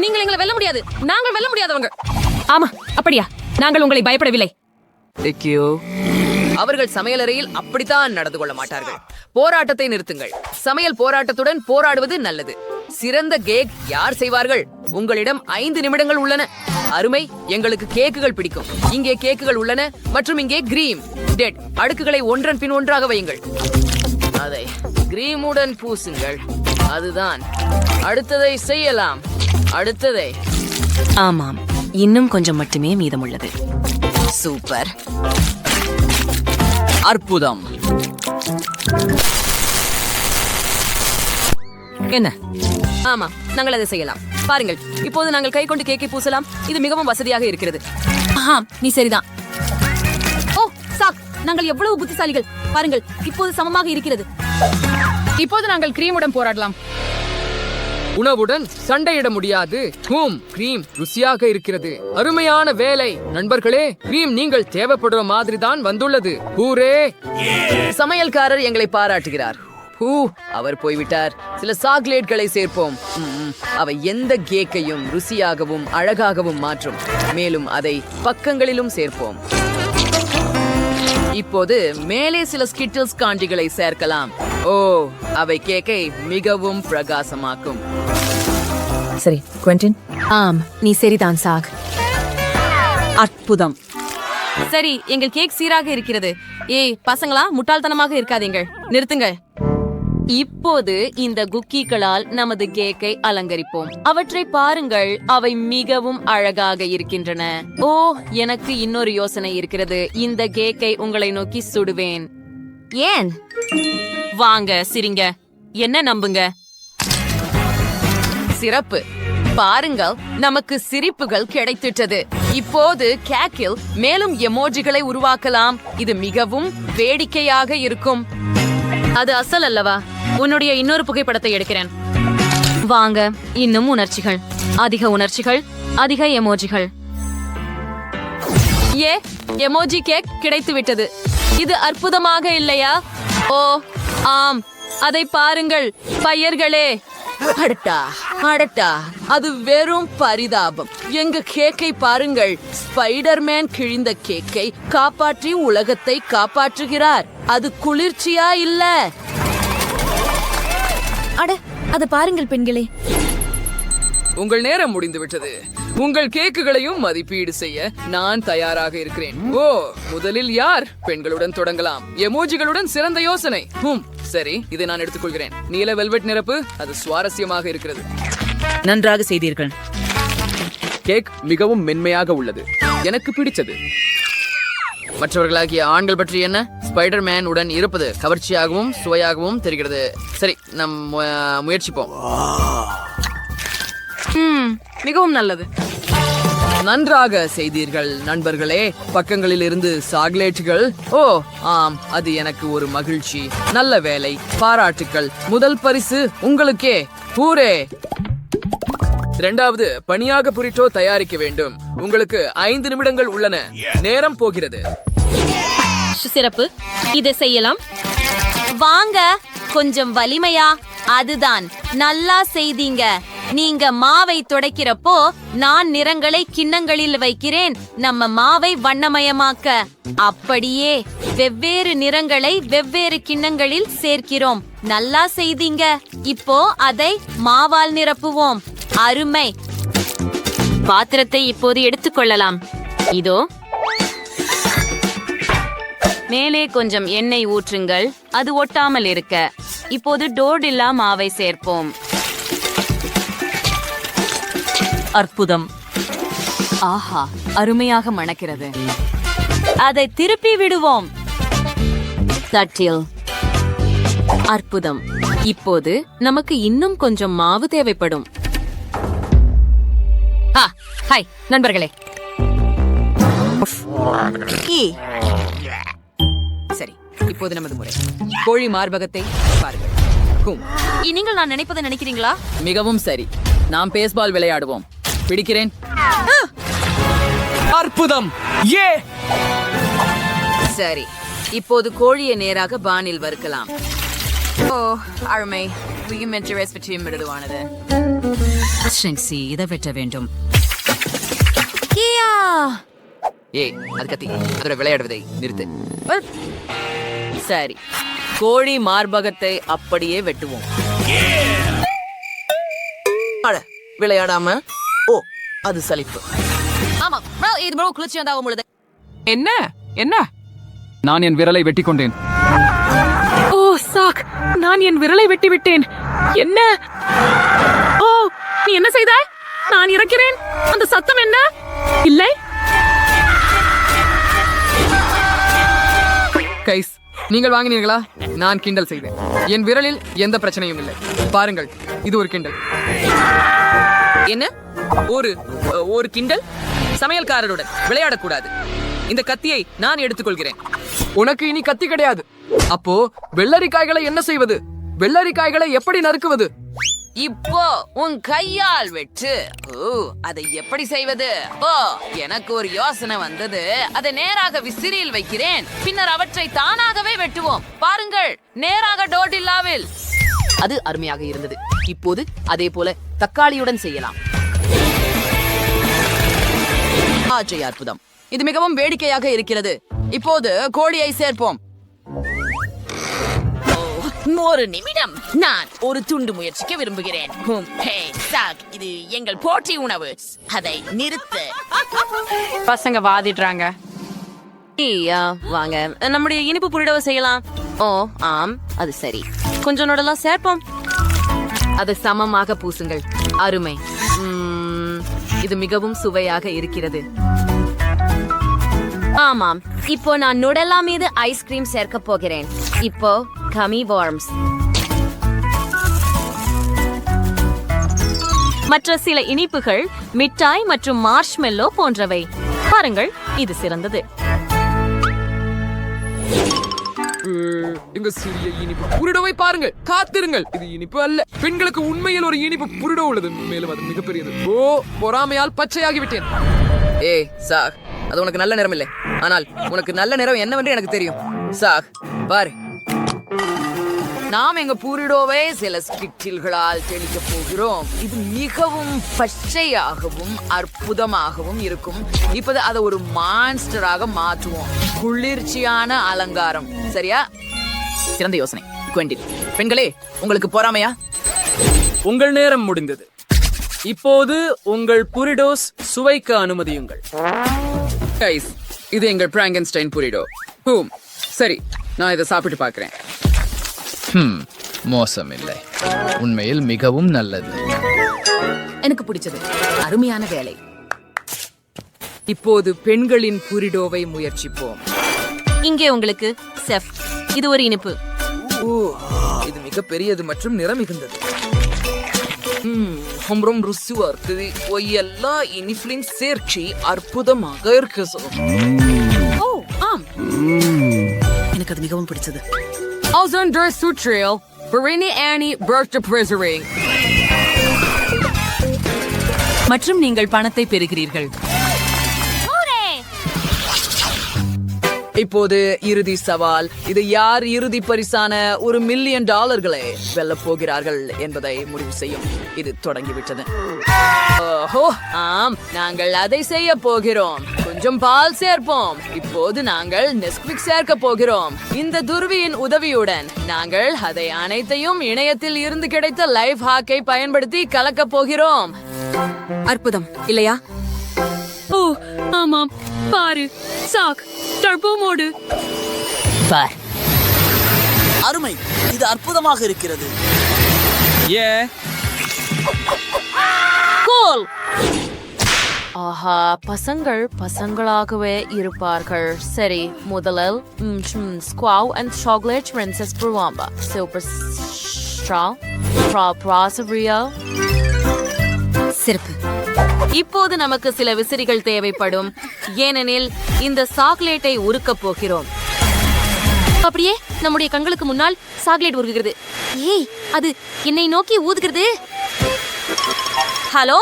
நீங்கள் எங்களை வெல்ல முடியாது. நாங்கள் வெல்ல முடியாதவங்க. ஆமா, அப்படியா? நாங்கள் உங்களை பயப்படவில்லை. அவர்கள் சமையலறையில் அப்படித்தான் நடந்து கொள்ள மாட்டார்கள். போராட்டத்தை நிறுத்துங்கள். சமையல் போராட்டத்துடன் போராடுவது நல்லது. சிறந்த கேக் யார் செய்வார்கள்? உங்களிடம் 5 நிமிடங்கள் உள்ளன. அருமை, எங்களுக்கு கேக்குகள் பிடிக்கும். இங்கே கேக்குகள் உள்ளன மற்றும் இங்கே கிரீம் டெட் அடுக்குகளை ஒன்றன் பின் ஒன்றாக வையுங்கள். அதை கிரீமுடன் பூசுங்கள். அதுதான். அடுத்ததை செய்யலாம். அடுத்ததை. ஆமாம், இன்னும் கொஞ்சம் மட்டுமே மீதமுள்ளது. சூப்பர், அற்புதம். என்ன? ஆமா, நாங்கள் அதை செய்யலாம். பாருங்கள், இப்போது நாங்கள் கை கொண்டு கேக்கை பூசலாம். இது மிகவும் வசதியாக இருக்கிறது. ஆஹா, நீ சரிதான். ஓ சாக், நாங்கள் எவ்வளவு புத்திசாலிகள். பாருங்கள், இப்போது சமமாக இருக்கிறது. இப்போது நாங்கள் கிரீமுடன் போராடலாம். உணவுடன் சண்டையிட முடியாது. கிரீம் ருசியாக இருக்கிறது. அருமையான வேலை நண்பர்களே. கிரீம் நீங்கள் தேவைப்படுற மாதிரி தான் வந்துள்ளது. பூரே! சமையல்காரர் எங்களை பாராட்டுகிறார். அவர் போய்விட்டார். சில சாக்லேட்களை சேர்ப்போம். அவை எந்த கேக்கையும் ருசியாகவும் அழகாகவும் மாற்றும். மேலும் அதை பக்கங்களிலும் சேர்ப்போம். இப்போது மேலே சில ஸ்கிட்டில்ஸ் காண்டிகளை சேர்க்கலாம். அவை கேக்கை மிகவும் பிரகாசமாக்கும். சரி, குவென்டின். ஆம், நீ சரிதான் சாக். அற்புதம். சரி, எங்கள் கேக் சீராக இருக்கிறது. ஏய் பசங்களா, முட்டாள்தனமாக இருக்காதீங்கள். நிறுத்துங்கள். இப்போது இந்த குக்கீகளால் நமது கேக்கை அலங்கரிப்போம். அவற்றை பாருங்கள், அவை மிகவும் அழகாக இருக்கின்றன. எனக்கு இன்னொரு யோசனை இருக்கிறது. இந்த கேக்கை உங்களை நோக்கி சுடுவேன். ஏன்? வாங்க சிரிங்க. என்ன நம்புங்க. சிறப்பு. பாருங்கள், நமக்கு சிரிப்புகள் கிடைத்துட்டது. இப்போது கேக்கில் மேலும் எமோஜிகளை உருவாக்கலாம். இது மிகவும் வேடிக்கையாக இருக்கும். அது அசல் அல்லவா? உன்னுடைய இன்னொரு புகைப்படத்தை எடுக்கிறேன். வாங்க, இன்னும் உணர்ச்சிகள். அதிக உணர்ச்சிகள், அதிக எமோஜிகள். எமோஜி கேக் கிடைத்து விட்டது. இது அற்புதமாக இல்லையா? ஆம், அதை பாருங்கள் பையர்களே. அடட்டா, அது வெறும் பரிதாபம். எங்க கேக்கை பாருங்கள். ஸ்பைடர்மேன் கிழிந்த கேக்கை காப்பாற்றி உலகத்தை காப்பாற்றுகிறார். அது குளிர்ச்சியா இல்ல? அதை பாருங்கள் பெண்களே. உங்கள் நேரம் முடிந்து விட்டது. உங்கள் கேக்குகளையும் மதிப்பீடு செய்ய நான் தயாராக இருக்கிறேன். முதலில் யார்? பெண்களுடன் தொடங்கலாம். எமோஜிகளுடன் சிறந்த யோசனை. சரி, இதை நான் எடுத்துக்கொள்கிறேன். நீல வெல்வெட் நிரப்பு. அது சுவாரஸ்யமாக இருக்கிறது. நன்றாக செய்தீர்கள். கேக் மிகவும் மென்மையாக உள்ளது. எனக்கு பிடிச்சது. மற்றவர்களாகிய ஆண்கள் பற்றி என்ன? ஸ்பைடர்மேன் உடன் இருப்பது கவர்ச்சியாகவும் சுவையாகவும் தெரிகிறது. சரி, நம் முயற்சிப்போம். மிகவும் நல்லது. நன்றாக செய்தீர்கள் நண்பர்களே. பக்கங்களில் இருந்து சாக்லேட்டுகள். ஆம், அது எனக்கு ஒரு மகிழ்ச்சி. நல்ல வேலை, பாராட்டுக்கள். முதல் பரிசு உங்களுக்கே. பூரே! இரண்டாவது, பனியாக புரிட்டோ தயாரிக்க வேண்டும். உங்களுக்கு 5 நிமிடங்கள் உள்ளன. நேரம் போகிறது. சிறப்பு, இதை செய்யலாம். வாங்க, கொஞ்சம் வலிமையா. அதுதான், நல்லா செய்தீங்க. நீங்க மாவை துடைக்கிறப்போ நான் நிறங்களை கிண்ணங்களில் வைக்கிறேன். நம்ம மாவை வண்ணமயமாக்க அப்படியே வெவ்வேறு நிறங்களை வெவ்வேறு கிண்ணங்களில் சேர்க்கிறோம். நல்லா செய்தீங்க. இப்போ அதை மாவால் நிரப்புவோம். அருமை. பாத்திரத்தை இப்போது எடுத்துக்கொள்ளலாம். இதோ, மேலே கொஞ்சம் எண்ணெய் ஊற்றுங்கள். அது ஒட்டாமல் இருக்க. இப்போது டோர்டில்லா மாவை சேர்ப்போம். அற்புதம். ஆஹா, அருமையாக மணக்கிறது. அதை திருப்பி விடுவோம். தட்டில். அற்புதம். இப்போது நமக்கு இன்னும் கொஞ்சம் மாவு தேவைப்படும். ஹாய் நண்பர்களே. சரி, இப்போது நமது முறை. கோழி மார்பகத்தை பாருங்கள். நீங்கள் நான் நினைப்பதை நினைக்கிறீங்களா? மிகவும் சரி. நாம் பேஸ்பால் விளையாடுவோம். பிடிக்கிறேன். அற்புதம். சரி, இப்போது கோழியை நேராக பானில் வறுக்கலாம். அருமை. மிருதுவானது. இதை வெட்ட வேண்டும். ஏய் அது கத்தி, அதோட விளையாடுவதை நிறுத்து. சரி, கோழி மார்பகத்தை அப்படியே வெட்டுவோம். விளையாடாம ஓ அது சலிப்பு. ஆமா, இது ரொம்ப குளிர்ச்சி வந்தாகும் பொழுது. என்ன என்ன? நான் என் விரலை வெட்டி கொண்டேன். ஓ சாக், நான் என் விரலை வெட்டி விட்டேன். என்ன? ஓ, நீ என்ன செய்தாய்? நான் இறக்கிறேன். அந்த சத்தம் என்ன? இல்லை. கைஸ், நீங்கள் வாங்கினீர்களா? நான் கிண்டல் செய்தேன். என் விரலில் எந்த பிரச்சனையும் இல்லை. பாருங்கள், இது ஒரு கிண்டல். என்ன? ஒரு கிண்டல்? சமையல்காரருடன் விளையாடக்கூடாது. இந்த கத்தியை நான் எடுத்துக்கொள்கிறேன். உனக்கு இனி கத்தி கிடையாது. அப்போ வெள்ளரிக்காய்களை என்ன செய்வது? வெள்ளரிக்காய்களை எப்படி நறுக்குவது? இப்போ உன் கையால் வெட்டு. ஓ, அதை எப்படி செய்வது? ஓ, எனக்கு ஒரு யோசனை வந்தது. அதை நேராக விசிறியில் வைக்கிறேன். பின்னர் அவற்றை தானாகவே வெட்டுவோம். பாருங்கள், நேராக டோர்டில்லாவில். அது அருமையாக இருந்தது. இப்போது அதே போல தக்காளியுடன் செய்யலாம். அற்புதம். இது மிகவும் வேடிக்கையாக இருக்கிறது. இப்போது கோழியை சேர்ப்போம். ஒரு நிமிடம், நான் ஒரு துண்டு முயற்சிக்க விரும்புகிறேன். இது எங்கள் போட்டி உணவு. அதை நிறுத்து. பசங்க வாதிடுறாங்க. வாங்க, நம்முடைய இனிப்பு புரிடவை செய்யலாம். ஓ ஆம், அது சரி. கொஞ்சம் நொடலாம் சேர்ப்போம். அதை சமமாக பூசுங்கள். அருமை. இது மிகவும் சுவையாக இருக்கிறது. ஆமாம், இப்போ நான் நுடலா மீது ஐஸ்கிரீம் சேர்க்க போகிறேன். இப்போ கமி வார்ம்ஸ். மற்ற சில இனிப்புகள் மிட்டாய் மற்றும் மார்ஷ்மெல்லோ போன்றவை. பாருங்கள், இது சிறந்தது. எங்க சிறிய இனிப்பு புரிடவை பாருங்கள். காத்திருங்கள், இது இனிப்பு அல்ல. பெண்களுக்கு உண்மையில் ஒரு இனிப்பு புரிட உள்ளது. மேலும் அது மிகப்பெரியது. ஓ, பொறாமையால் பச்சையாகி விட்டேன். ஏய் சாக், அது உனக்கு நல்ல நிறம் இல்லை. ஆனால் உனக்கு நல்ல நிறம் என்னவென்று எனக்கு தெரியும். சாக், பாரு, நாம் எங்க பூரிடோவை சில ஸ்கிட்டில்களால் தெளிக்க போகிறோம். இது மிகவும் பச்சையாகவும் அற்புதமாகவும் இருக்கும். இப்போது அதை ஒரு மான்ஸ்டராக மாற்றுவோம். குளிர்ச்சியான அலங்காரம். சரியா? சிறந்த யோசனை குவெண்டின். பெண்களே, உங்களுக்கு பொறாமையா? உங்கள் நேரம் முடிந்தது. இப்போது உங்கள் புரிடோஸ் சுவைக்க அனுமதியுங்கள். கைஸ், இது எங்கள் பிராங்கன்ஸ்டைன் புரிடோ. சரி, நான் இதை சாப்பிட்டு பார்க்கிறேன். மோசம் இல்லை, உண்மையில் மிகவும் நல்லது. எனக்கு பிடிச்சது. அருமையான வேலை. இப்போது பெண்களின் புரிடோவை முயற்சிப்போம். இங்கே உங்களுக்கு செஃப். இது ஒரு இனிப்பு. இது மிக பெரியது மற்றும் நிறம் மிகுந்தது. ரொம்ப ருசியா இருக்குது. எல்லா இனிப்புகளின் சேர்ச்சி அற்புதமாக இருக்கு. ஓ ஆம், எனக்கு அது மிகவும் பிடிச்சது. Alexander Sutriel, Barini Annie Bertha Preserving. மற்றும் நீங்கள் பணத்தை பெறுகிறீர்கள். இப்போது இறுதி சவால். இது யார் இறுதி பரிசான $1 மில்லியன் வெல்லப் போகிறார்கள் என்பதை முடிவு செய்யும். இது தொடங்கிவிட்டது. ஓஹோ, ஆம், நாங்கள் அதை செய்ய போகிறோம். கொஞ்சம் பால் சேர்ப்போம். இப்போது நாங்கள் நெஸ்குவிக் சேர்க்க போகிறோம். இந்த துருவியின் உதவியுடன் நாங்கள் அதை அனைத்தையும் இணையத்தில் இருந்து கிடைத்த லைஃப் ஹாக்கை பயன்படுத்தி கலக்க போகிறோம். அற்புதம் இல்லையா? ஓ ஆமாம், பாரு சாக், டர்போ மோடு. பார், அருமை. இது அற்புதமாக இருக்கிறது. கோல். ஆஹா, பசங்கள் பசங்களாகவே இருப்பார்கள். சரி, முதலில் ஸ்குவாவ் அண்ட் சாக்லேட் பிரின்சஸ் புருவாம்பா சூப்பர் ஸ்ட்ரா ப்ராசரியா சிறப்பு. இப்போது நமக்கு சில விசிறிகள் தேவைப்படும், ஏனெனில் இந்த சாக்லேட்டை உருக்கப் போகிறோம். அப்படியே நம்முடைய கண்களுக்கு முன்னால் சாக்லேட் உருகுகிறது. ஏய், அது என்னை நோக்கி ஊதுகிறது. ஹலோ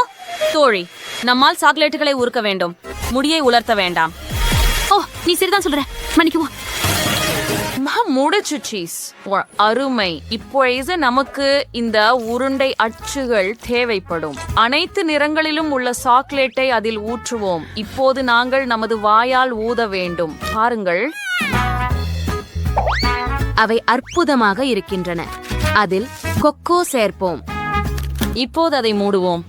தோழி, நம்மால் சாக்லேட்டுகளை உருக்க வேண்டும், முடியை உலர்த்த வேண்டாம். ஓ, நீ சரிதான் சொல்ற, மன்னிக்குவோம். முடிச்சு சீஸ். அருமை. இப்பொழுது நமக்கு இந்த உருண்டை அச்சுகள் தேவைப்படும். அனைத்து நிறங்களிலும் உள்ள சாக்லேட்டை அதில் ஊற்றுவோம். இப்போது நாங்கள் நமது வாயால் ஊத வேண்டும். பாருங்கள், அவை அற்புதமாக இருக்கின்றன. அதில் கொக்கோ சேர்ப்போம். இப்போது அதை மூடுவோம்.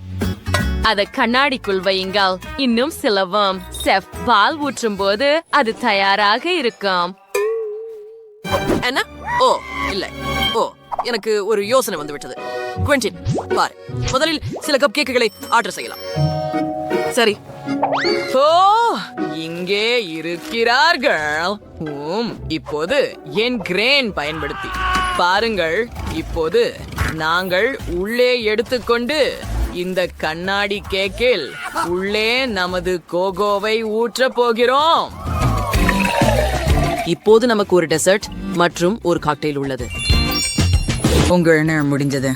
அதை கண்ணாடிக்குள் வையுங்கள். இன்னும் சுலபம். செஃப் பால் ஊற்றும் போது அது தயாராக இருக்கும். என்ன? ஓ இல்லை. ஓ, எனக்கு ஒரு யோசனை வந்து விட்டது. குவென்டின், பாரு, முதலில் சில கப் கேக்குகளை ஆர்டர் செய்யலாம். சரி. ஓ, இங்கே இருக்கிறார்கள். இப்போது என் கிரேன் பயன்படுத்தி பாருங்கள். இப்போது நாங்கள் உள்ளே எடுத்துக்கொண்டு இந்த கண்ணாடி கேக்கில் உள்ளே நமது கோகோவை ஊற்ற போகிறோம். இப்போது நமக்கு ஒரு டெசர்ட் மற்றும் ஒரு காக்டெயில் உள்ளது. உங்கள் நேரம் முடிஞ்சது.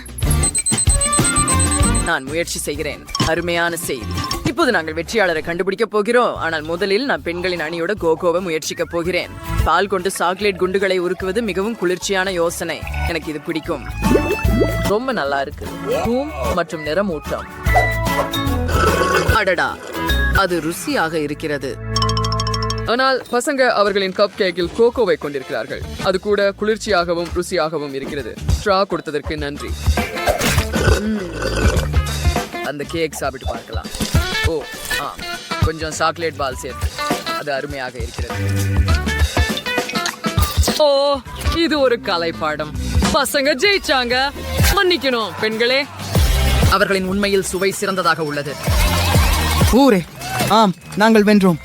நான் முயற்சி செய்கிறேன். அருமையான செய்தி. இப்போது நாங்கள் வெற்றியாளரை கண்டுபிடிக்க போகிறோம். ஆனால் முதலில் நான் பெண்களின் அணியோட கோகோவை முயற்சிக்க போகிறேன். பால் கொண்டு சாக்லேட் குண்டுகளை உருக்குவது மிகவும் குளிர்ச்சியான யோசனை. எனக்கு இது பிடிக்கும். ரொம்ப நல்லா இருக்கு. தூம் மற்றும் நிறமூட்டம். அடடா, அது ருசியாக இருக்கிறது. ஆனால் பசங்க அவர்களின் கப் கேக்கில் கோகோவை கொண்டிருக்கிறார்கள். அது கூட குளிர்ச்சியாகவும் ருசியாகவும் இருக்கிறது. ஸ்ட்ரா கொடுத்ததற்கு நன்றி. அந்த கேக் சாப்பிட்டு பார்க்கலாம். ஓ, கொஞ்சம் சாக்லேட் பால் சேர்த்து. அது அருமையாக இருக்கிறது. ஓ, இது ஒரு கலை பாடம். பசங்க ஜெயிச்சாங்க. மன்னிக்கணும் பெண்களே. அவர்களின் உண்மையில் சுவை சிறந்ததாக உள்ளது. ஊரே, ஆம், நாங்கள் வென்றோம்.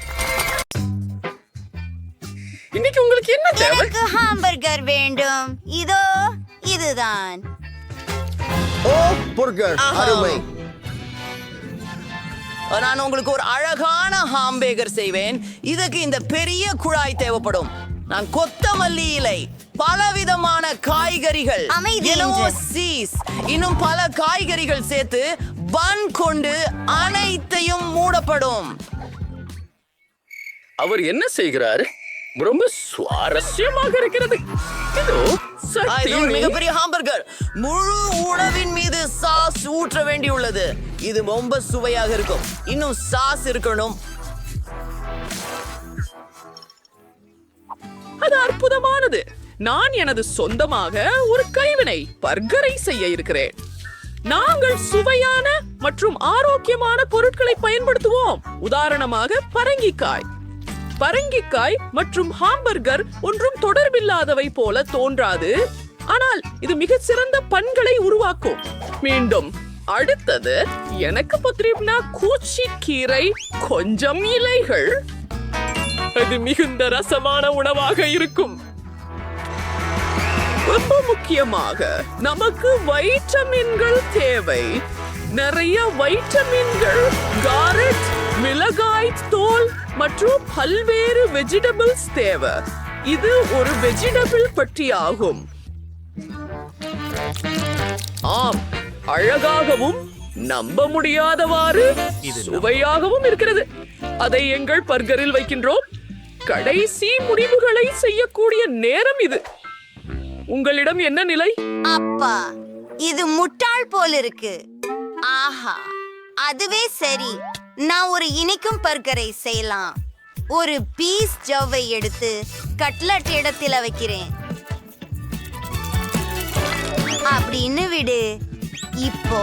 இன்னைக்கு உங்களுக்கு என்ன தேவை? எனக்கு ஹாம்பர்கர் வேண்டும். இதோ இதுதான். ஓ, பர்கர் அருமை. நான் உங்களுக்கு ஒரு அழகான ஹாம்பேகர் செய்வேன். இதுக்கு இந்த பெரிய குழாய் தேவைப்படும். நான் கொத்தமல்லி இலை, பலவிதமான காய்கறிகள், சீஸ், இன்னும் பல காய்கறிகள் சேர்த்து பன் கொண்டு அனைத்தையும் மூடப்படும். அவர் என்ன செய்கிறார்? ரொம்ப சுவாரஸ்யமாக இருக்கிறது. இது ஒரு மிகப்பெரிய ஹாம்பர்கர். முழு உணவின் மீது சாஸ் ஊற்ற வேண்டியுள்ளது. இது ரொம்ப சுவையாக இருக்கும். இன்னும் சாஸ் இருக்கணும். அது அற்புதமானது. நான் எனது சொந்தமாக ஒரு கைவினை பர்கரை செய்ய இருக்கிறேன். நாங்கள் சுவையான மற்றும் ஆரோக்கியமான பொருட்களை பயன்படுத்துவோம். உதாரணமாக பரங்கிக்காய் மற்றும் ஹாம்பர்கர் ஒன்றும் தொடர்பில்லாதவை போல தோன்றாது, ஆனால் இது மிக சிறந்த பன்களை உருவாக்கும். மீண்டும் அடுத்தது எனக்கு பத்திரிப்னா கூச்சி கீரை, கொஞ்சம் இலைகள். அது மிகுந்த ரசமான உணவாக இருக்கும். ரொம்ப முக்கியமாக நமக்கு வைட்டமின்கள் தேவை. நிறைய வைட்டமின்கள், காரட், மிளகாய் தோல் மற்றும் பல்வேறு வெஜிடபிள்ஸ் தேவை. இது ஒரு வெஜிடபிள் பட்டியாகும். ஆம், அழகாகவும் நம்ப முடியாதவாறு சுவையாகவும் இருக்கிறது. அதை எங்கள் பர்கரில் வைக்கின்றோம். கடைசி முடிவுகளை செய்யக்கூடிய நேரம் இது. உங்களிடம் என்ன நிலை? அப்பா, இது முட்டாள் போல் இருக்கு. ஆஹா, அதுவே சரி. நான் ஒரு இனிக்கும் பர்கரை செய்யலாம். ஒரு பீஸ் ஜவ்வை எடுத்து கட்லட் இடத்துல வைக்கிறேன். அப்படின்னு விடு. இப்போ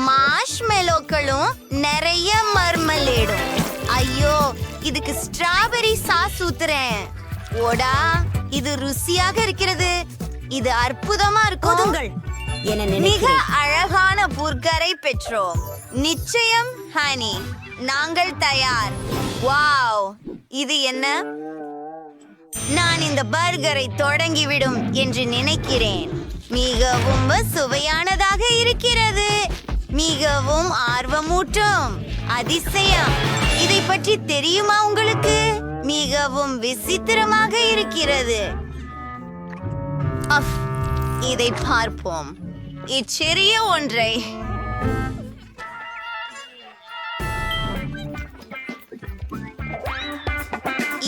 மார்ஷ்மெலோக்களும் நிறைய மர்மலேடும். ஐயோ, இதுக்கு ஸ்ட்ராபெரி சாஸ் ஊத்துறேன். ஓடா, இது ருசியாக இருக்கிறது. இது அற்புதமா இருக்கும். மிக அழகான பர்கரை பெற்றோம். நிச்சயம் ஹனி, நாங்கள் தயார். வாவ், இது என்ன? நான் இந்த பர்கரை தொடங்கிவிடும் என்று நினைக்கிறேன். மிகவும் சுவையானதாக இருக்கிறது. மிகவும் ஆர்வமூட்டும். அதிசயம். இதை பற்றி தெரியுமா உங்களுக்கு? மிகவும் விசித்திரமாக இருக்கிறது. இதை பார்ப்போம். இச்சிறிய ஒன்றை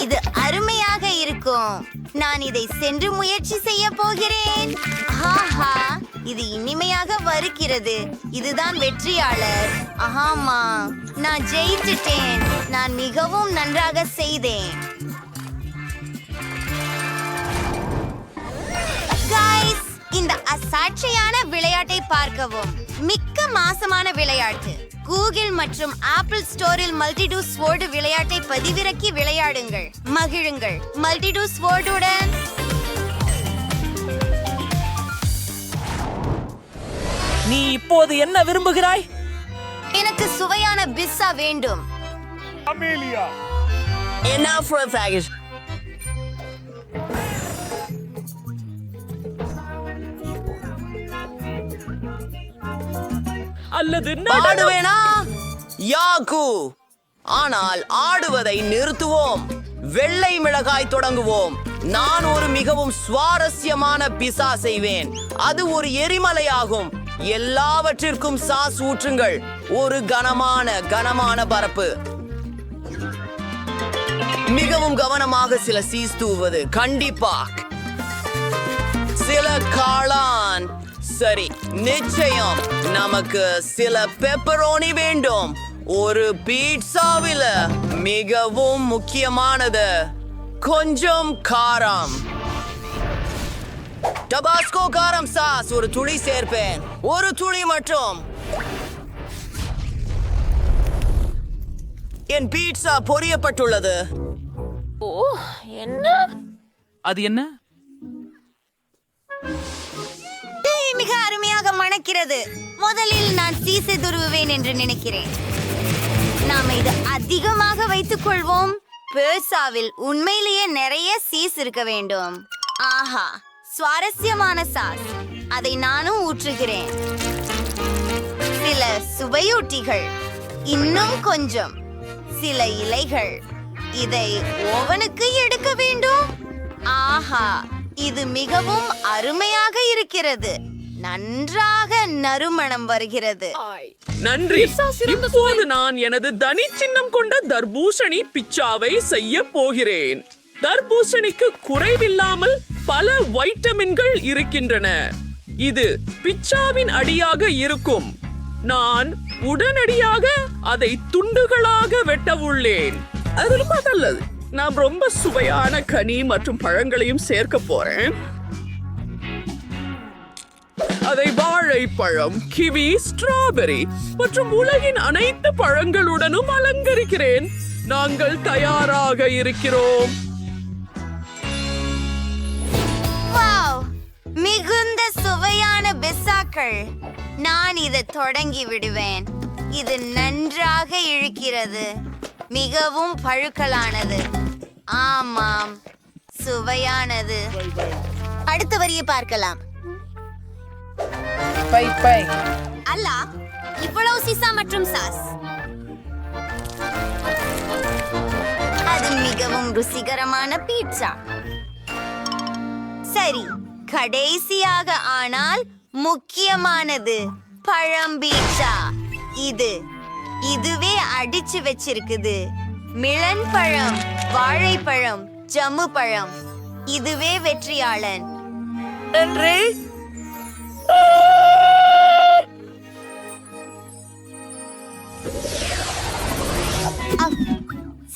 இது அருமையாக இருக்கும். நான் இதை சென்று முயற்சி செய்ய போகிறேன். ஆஹா, இது இனிமையாக வருகிறது. இதுதான் வெற்றியாளர். ஆமா, நான் ஜெயிச்சிட்டேன். நான் மிகவும் நன்றாக செய்தேன். Guys, இந்த அசாட்சியான விளையாட்டை பார்க்கவும். மிக்க மாசமான விளையாட்டு. கூகிள் மற்றும் ஆப்பிள் ஸ்டோரில் மல்டிடூ ஸ்வோர்டு விளையாட்டை பதிவிறக்கி விளையாடுங்கள், மகிழுங்கள். மல்டிடூ ஸ்வோர்டுடன் நீ இப்போது என்ன விரும்புகிறாய்? எனக்கு சுவையான பிஸ்ஸா வேண்டும். Enough for a package. அல்லது ஆடுவேனா யாக்கு? ஆனால் ஆடுவதை நிறுத்துவோம். வெள்ளை மிளகாய் தொடங்குவோம். நான் ஒரு மிகவும் சுவாரஸ்யமான பிசா செய்வேன். அது ஒரு எரிமலையாகும். எல்லாவற்றிற்கும் சாஸ் ஊற்றுங்கள். ஒரு கனமான பரப்பு. மிகவும் கவனமாக சில சீஸ் தூவது. கண்டிப்பா சில காளான். சரி, நிச்சயம் நமக்கு சில பெப்பரோனி வேண்டும். ஒரு பீட்சாவில் மிகவும் முக்கியமானது கொஞ்சம் காரம். டபாஸ்கோ காரம் சாஸ் ஒரு துளி சேர்ப்பேன். ஒரு துளி மட்டும். என் பீட்சா பொரியப்பட்டுள்ளது. அது என்ன? மிக அருமையாக மணக்கிறது. முதலில் நான் சீஸை துருவுவேன் என்று நினைக்கிறேன். நாம இது அதிகமாக வைத்துக் கொள்வோம். பீட்சாவில் உண்மையிலேயே நிறைய சீஸ் இருக்க வேண்டும். ஆஹா, சுவாரஸ்யமான சாஸ். அதை நானும் ஊற்றுகிறேன். சில சுவையூட்டிகள், இன்னும் கொஞ்சம், சில இலைகள். இதை ஓவனுக்கு எடுக்க வேண்டும். ஆஹா, இது மிகவும் அருமையாக இருக்கிறது. நன்றாக நறுமணம் வருகிறது. நன்றி. இப்போது நான் எனது தனி சின்னம் கொண்ட தர்பூசணி பிச்சாவை செய்ய போகிறேன். தர்பூசணிக்கு குறைவில்லாமல் பல வைட்டமின்கள் இருக்கின்றன. இது பிச்சாவின் அடியாக இருக்கும். நான் உடனடியாக அதை துண்டுகளாக வெட்ட உள்ளேன். அது ரொம்ப நல்லது. நான் ரொம்ப சுவையான கனி மற்றும் பழங்களையும் சேர்க்க போறேன். அதை வாழைப்பழம், கிவி, ஸ்ட்ராபெரி மற்றும் உலகின் அனைத்து பழங்களுடனும் அலங்கரிக்கிறேன். நாங்கள் தயாராக இருக்கிறோம். மிகுந்த சுவையான பிஸ்ஸாக்கள். நான் இதை தொடங்கி விடுவேன். இது நன்றாக இழுக்கிறது. மிகவும் பழுக்கலானது. ஆமாம், சுவையானது. அடுத்த வரியை பார்க்கலாம். அல்ல, இவ்வளவு சீசா மற்றும் சாஸ். அது மிகவும் ருசிகரமான பீட்சா. சரி, கடைசியாக ஆனால் முக்கியமானது பழம் பீட்சா. இதுவே அடிச்சு வச்சிருக்குது. மிளன் பழம், வாழைப்பழம், ஜம்மு பழம். இதுவே வெற்றியாளன்.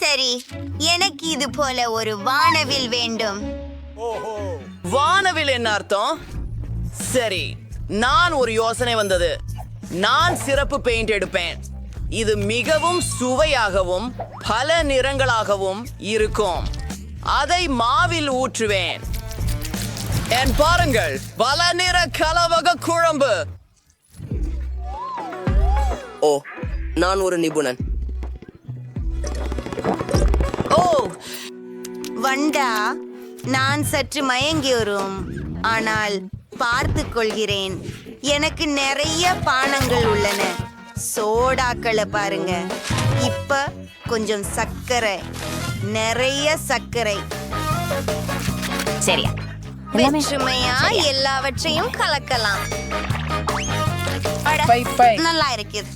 சரி, எனக்கு இது போல ஒரு வானவில் வேண்டும். வானவில் என்ன அர்த்தம்? சரி, நான் ஒரு யோசனை வந்தது. நான் சிறப்பு பெயிண்ட் எடுப்பேன். இது மிகவும் சுவையாகவும் பல நிறங்களாகவும் இருக்கும். அதை மாவில் ஊற்றுவேன். என் பாருங்கள், பல நிற கலவக குழம்பு. ஓ, நான் ஒரு நிபுணன். ஓ வண்டா, நான் சற்று மயங்கியோரும். ஆனால் பார்த்துக் கொள்கிறேன். எனக்கு நிறைய பானங்கள் உள்ளன. சோடாக்களை பாருங்க. இப்ப கொஞ்சம் சர்க்கரை, நிறைய சர்க்கரை. சரியா, வெற்றுமையா எல்லாவற்றையும் கலக்கலாம். நல்லா இருக்குது.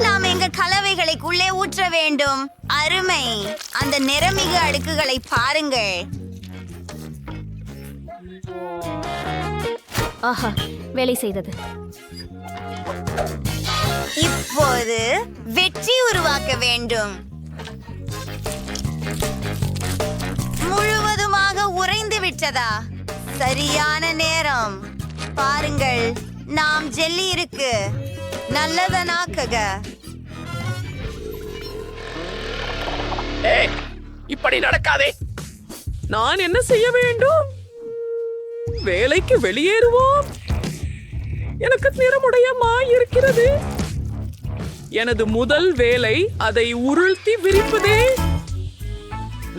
நாம் எங்க கலவைகளுக்குள்ளே ஊற்ற வேண்டும். அருமை. அந்த நிறமிகு அடுக்குகளை பாருங்கள். ஆஹா, வேலை செய்தது. இப்போது வெற்றி உருவாக்க வேண்டும். முழுவதுமாக உறைந்து விட்டதா? சரியான நேரம். பாருங்கள், நாம் ஜெல்லி இருக்கு. நல்லதனாக்குக. ஏய், இப்படி நடக்காதே. நான் என்ன செய்ய வேண்டும்? வேலைக்கு வெளியேறுவோம். எனக்கு நிறமுடையமாய் இருக்கிறது. எனது முதல் வேலை அதை உருள்த்தி விரிப்பதே.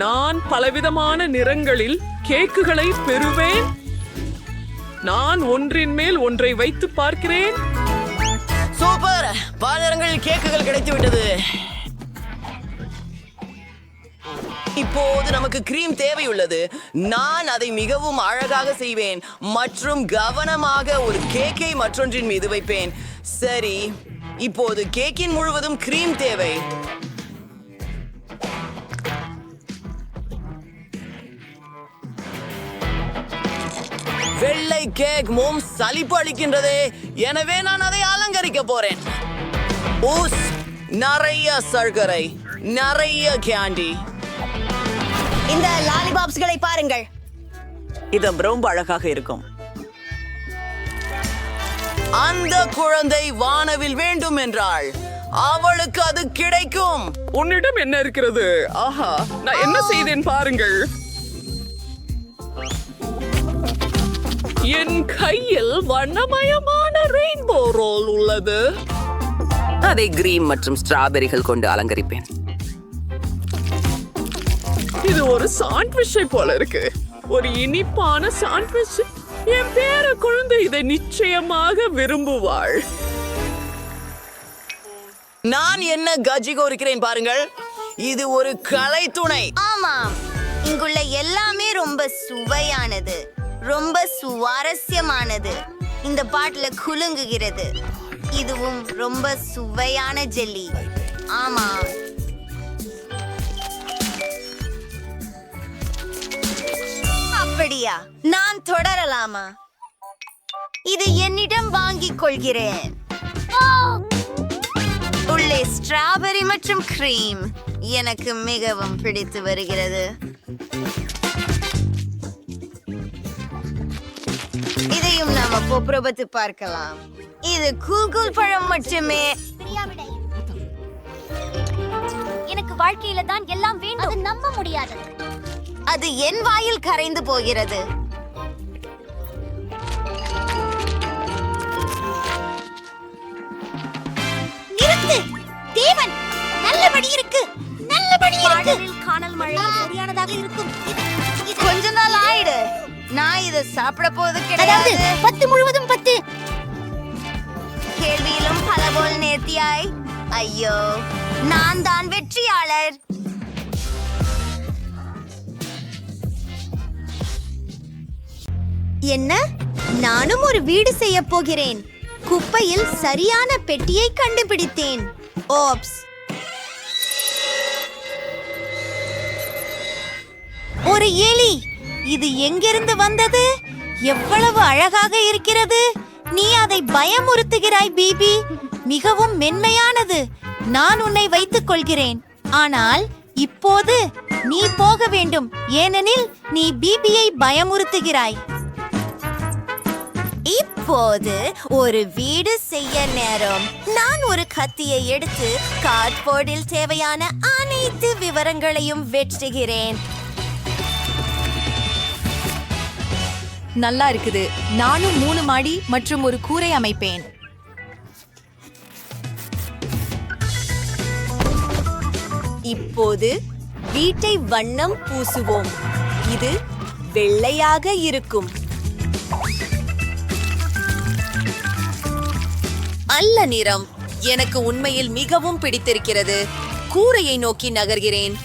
நான் பலவிதமான நிறங்களில் கேக்குகளை பெறுவேன். நான் ஒன்றின் மேல் ஒன்றை வைத்து பார்க்கிறேன். சூப்பர்! பல நிறங்களில் கேக்குகள் கிடைத்து விட்டது. இப்போது நமக்கு கிரீம் தேவையுள்ளது. நான் அதை மிகவும் அழகாக செய்வேன் மற்றும் கவனமாக ஒரு கேக்கை மற்றொன்றின் மீது வைப்பேன். சரி, இப்போது கேக்கின் முழுவதும் கிரீம் தேவை. வெள்ளை கேக் மோம் சலிப்பு அளிக்கின்றது. எனவே நான் அதை அலங்கரிக்க போறேன். ஊஸ், நிறைய சர்க்கரை, நிறைய கேண்டி. இந்த லாலிபாப்ஸ்களை பாருங்கள். இது ரொம்ப அழகாக இருக்கும். அந்த குழந்தை வானவில் வேண்டும் என்றாள். அவளுக்கு அது கிடைக்கும். உன்னிடம் என்ன இருக்கிறது? ஆஹா, நான் என்ன செய்தேன் பாருங்கள். என் கையில் வண்ணமயமான ரெயின்போ ரோல் உள்ளது. அதை கிரீம் மற்றும் ஸ்ட்ராபெரிகள் கொண்டு அலங்கரிப்பேன். இது ஒரு சாண்ட்விச்சை போல இருக்கு. ஒரு இனிப்பான சாண்ட்விச். என் பேர குழந்தை இதை நிச்சயமாக விரும்புவாள். நான் என்ன கஜ்ஜி கோருக்கிறேன் பாருங்கள். இது ஒரு கலை துணை. ஆமாம், இங்குள்ள எல்லாமே ரொம்ப சுவையானது, ரொம்ப சுவாரஸ்யமானது. இந்த பாட்டுல குலுங்குகிறது. இதுவும் ரொம்ப சுவையான ஜெல்லி. ஆமாம், அப்படியா? நான் தொடரலாமா? இது என்னிடம் வாங்கிக் கொள்கிறேன். உள்ளே ஸ்ட்ராபெரி மற்றும் கிரீம் எனக்கு மிகவும் பிடித்து வருகிறது. இதையும் நாம பொப்ரபத்து பார்க்கலாம். இது கூகுள் பழம் மட்டுமே. எனக்கு வாழ்க்கையில தான் எல்லாம் வேண்டும். அது நம்ப முடியாது. அது என் வாயில் கரைந்து போகிறது. நிறுத்து தேவன். நல்லபடி இருக்கு, நல்லபடி இருக்கு. காணல் மழை சரியானதாக இருக்கும். கொஞ்ச நாள் ஆயிடு. நான் இதை சாப்பிட போவது கிடையாது. 10 முழுவதும் 10. கேள்வியிலும் பல போல் நேர்த்தியாய். ஐயோ, நான் தான் வெற்றியாளர். என்ன? நானும் ஒரு வீடு செய்ய போகிறேன். குப்பையில் சரியான பெட்டியை கண்டுபிடித்தேன். ஓப்ஸ், ஒரு எலி. இது எங்கிருந்து வந்தது? எவ்வளவு அழகாக இருக்கிறது. நீ அதை பயமுறுத்துகிறாய் பிபி. மிகவும் மென்மையானது. நான் உன்னை வைத்துக் கொள்கிறேன். ஆனால் இப்போது நீ போக வேண்டும், ஏனெனில் நீ பிபியை பயமுறுத்துகிறாய். இப்போது ஒரு வீடு செய்ய நேரம். நான் ஒரு கத்தியை எடுத்து கார்ட்போர்டில் தேவையான அனைத்து விவரங்களையும் வெட்டுகிறேன். நல்லா இருக்குது. நானும் 3 மாடி மற்றும் ஒரு கூரை அமைப்பேன். இப்போது வீட்டை வண்ணம் பூசுவோம். இது வெள்ளையாக இருக்கும். அல்ல நிறம் எனக்கு உண்மையில் மிகவும் பிடித்திருக்கிறது. கூரையை நோக்கி நகர்கிறேன்.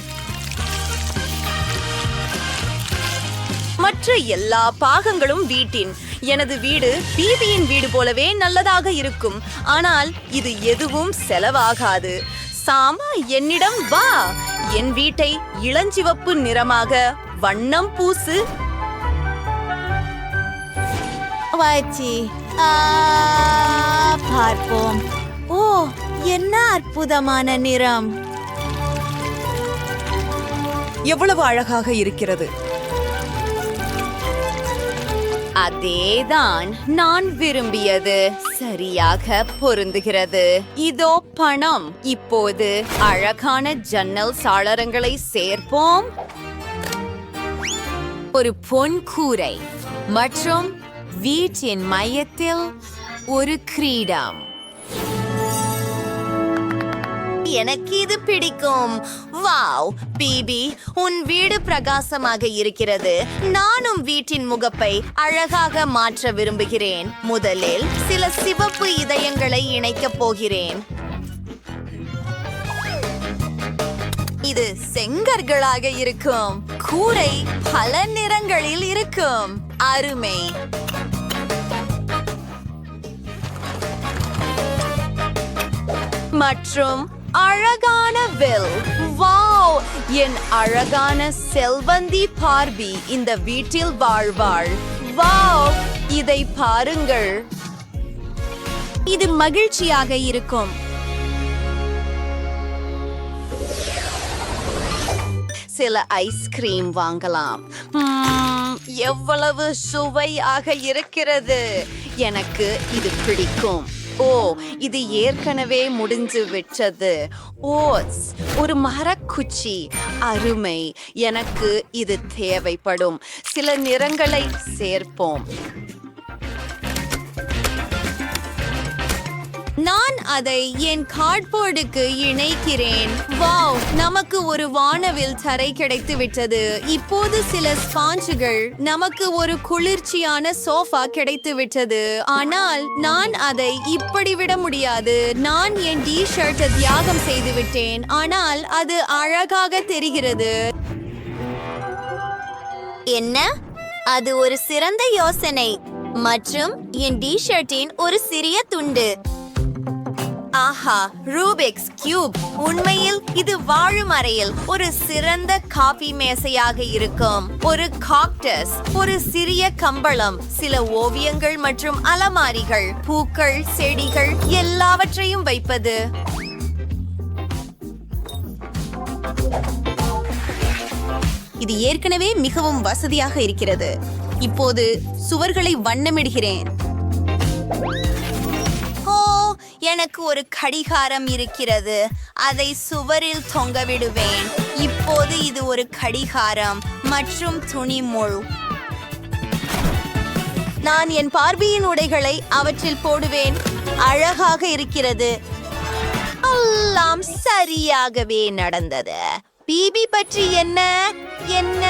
மற்ற எல்லா பாகங்களும் வீட்டின். எனது வீடு பிபியின் வீடு போலவே நல்லதாக இருக்கும், ஆனால் இது எதுவும் செலவாகாது. சாமா, என்னிடம் வா. என் வீட்டை இளஞ்சிவப்பு நிறமாக வண்ணம் பூசு. பார்ப்போம். ஓ, என்ன அற்புதமான நிறம்! எவ்வளவு அழகாக இருக்கிறது. அதேதான் நான் விரும்பியது. சரியாக பொருந்துகிறது. இதோ பணம். இப்போது அழகான ஜன்னல் சாளரங்களை சேர்ப்போம். ஒரு பொன் கூரை மற்றும் வீட்டின் மையத்தில் ஒரு கிரீடம். எனக்கு இது பிடிக்கும். வாவ் பிபி, உன் வீடு பிரகாசமாக இருக்கிறது. நானும் வீட்டின் முகப்பை அழகாக மாற்ற விரும்புகிறேன். முதலில் சில சிவப்பு இதயங்களை இணைக்கப் போகிறேன். இது செங்கற்களாக இருக்கும். கூரை பல நிறங்களில் இருக்கும். அருமை. மற்றும் அழகான வில். வாவ், என் அழகான செல்வந்தி பார்பி இந்த வீட்டில் வாழ்வாள். வாவ், இதை பாருங்கள். இது மகிழ்ச்சியாக இருக்கும். சில ஐஸ்கிரீம் வாங்கலாம். எவ்வளவு சுவையாக இருக்கிறது. எனக்கு இது பிடிக்கும். ஓ, இது ஏற்கனவே முடிஞ்சு விட்டது. ஓட்ஸ், ஒரு மரக்குச்சி. அருமை. எனக்கு இது தேவைப்படும். சில நிறங்களை சேர்ப்போம். நான் அதை என் கார்ட்போர்டுக்கு இணைக்கிறேன். வாவ், நமக்கு ஒரு வானவில் தரை கிடைத்து விட்டது. இப்போது சில ஸ்பாஞ்சுகள். நமக்கு ஒரு குளிர்ச்சியான சோஃபா கிடைத்து விட்டது. ஆனால் நான் அதை இப்படி விட முடியாது. நான் என் டி-ஷர்ட்டை தியாகம் செய்து விட்டேன், ஆனால் அது அழகாக தெரிகிறது. என்ன? அது ஒரு சிறந்த யோசனை. மற்றும் என் டி-ஷர்ட்டின் ஒரு சிறிய துண்டு. ஆஹா, ரூபிக்ஸ் கியூப். உண்மையில் இது வாழும் அறையில் ஒரு சிறந்த காபி மேசையாக இருக்கும். ஒரு காக்டஸ், ஒரு சிறிய கம்பளம், சில ஓவியங்கள் மற்றும் அலமாரிகள், பூக்கள், செடிகள், எல்லாவற்றையும் வைப்பது. இது ஏற்கனவே மிகவும் வசதியாக இருக்கிறது. இப்போது சுவர்களை வண்ணமிடுகிறேன். எனக்கு ஒரு கடிகாரம் இருக்கிறது. அதை சுவரில் தொங்கவிடுவேன். இப்போது இது ஒரு கடிகாரம் மற்றும் துணி முள். நான் என் பார்பியின் உடைகளை அவற்றில் போடுவேன். அழகாக இருக்கிறது. எல்லாம் சரியாகவே நடந்தது. பிபி பற்றி என்ன என்ன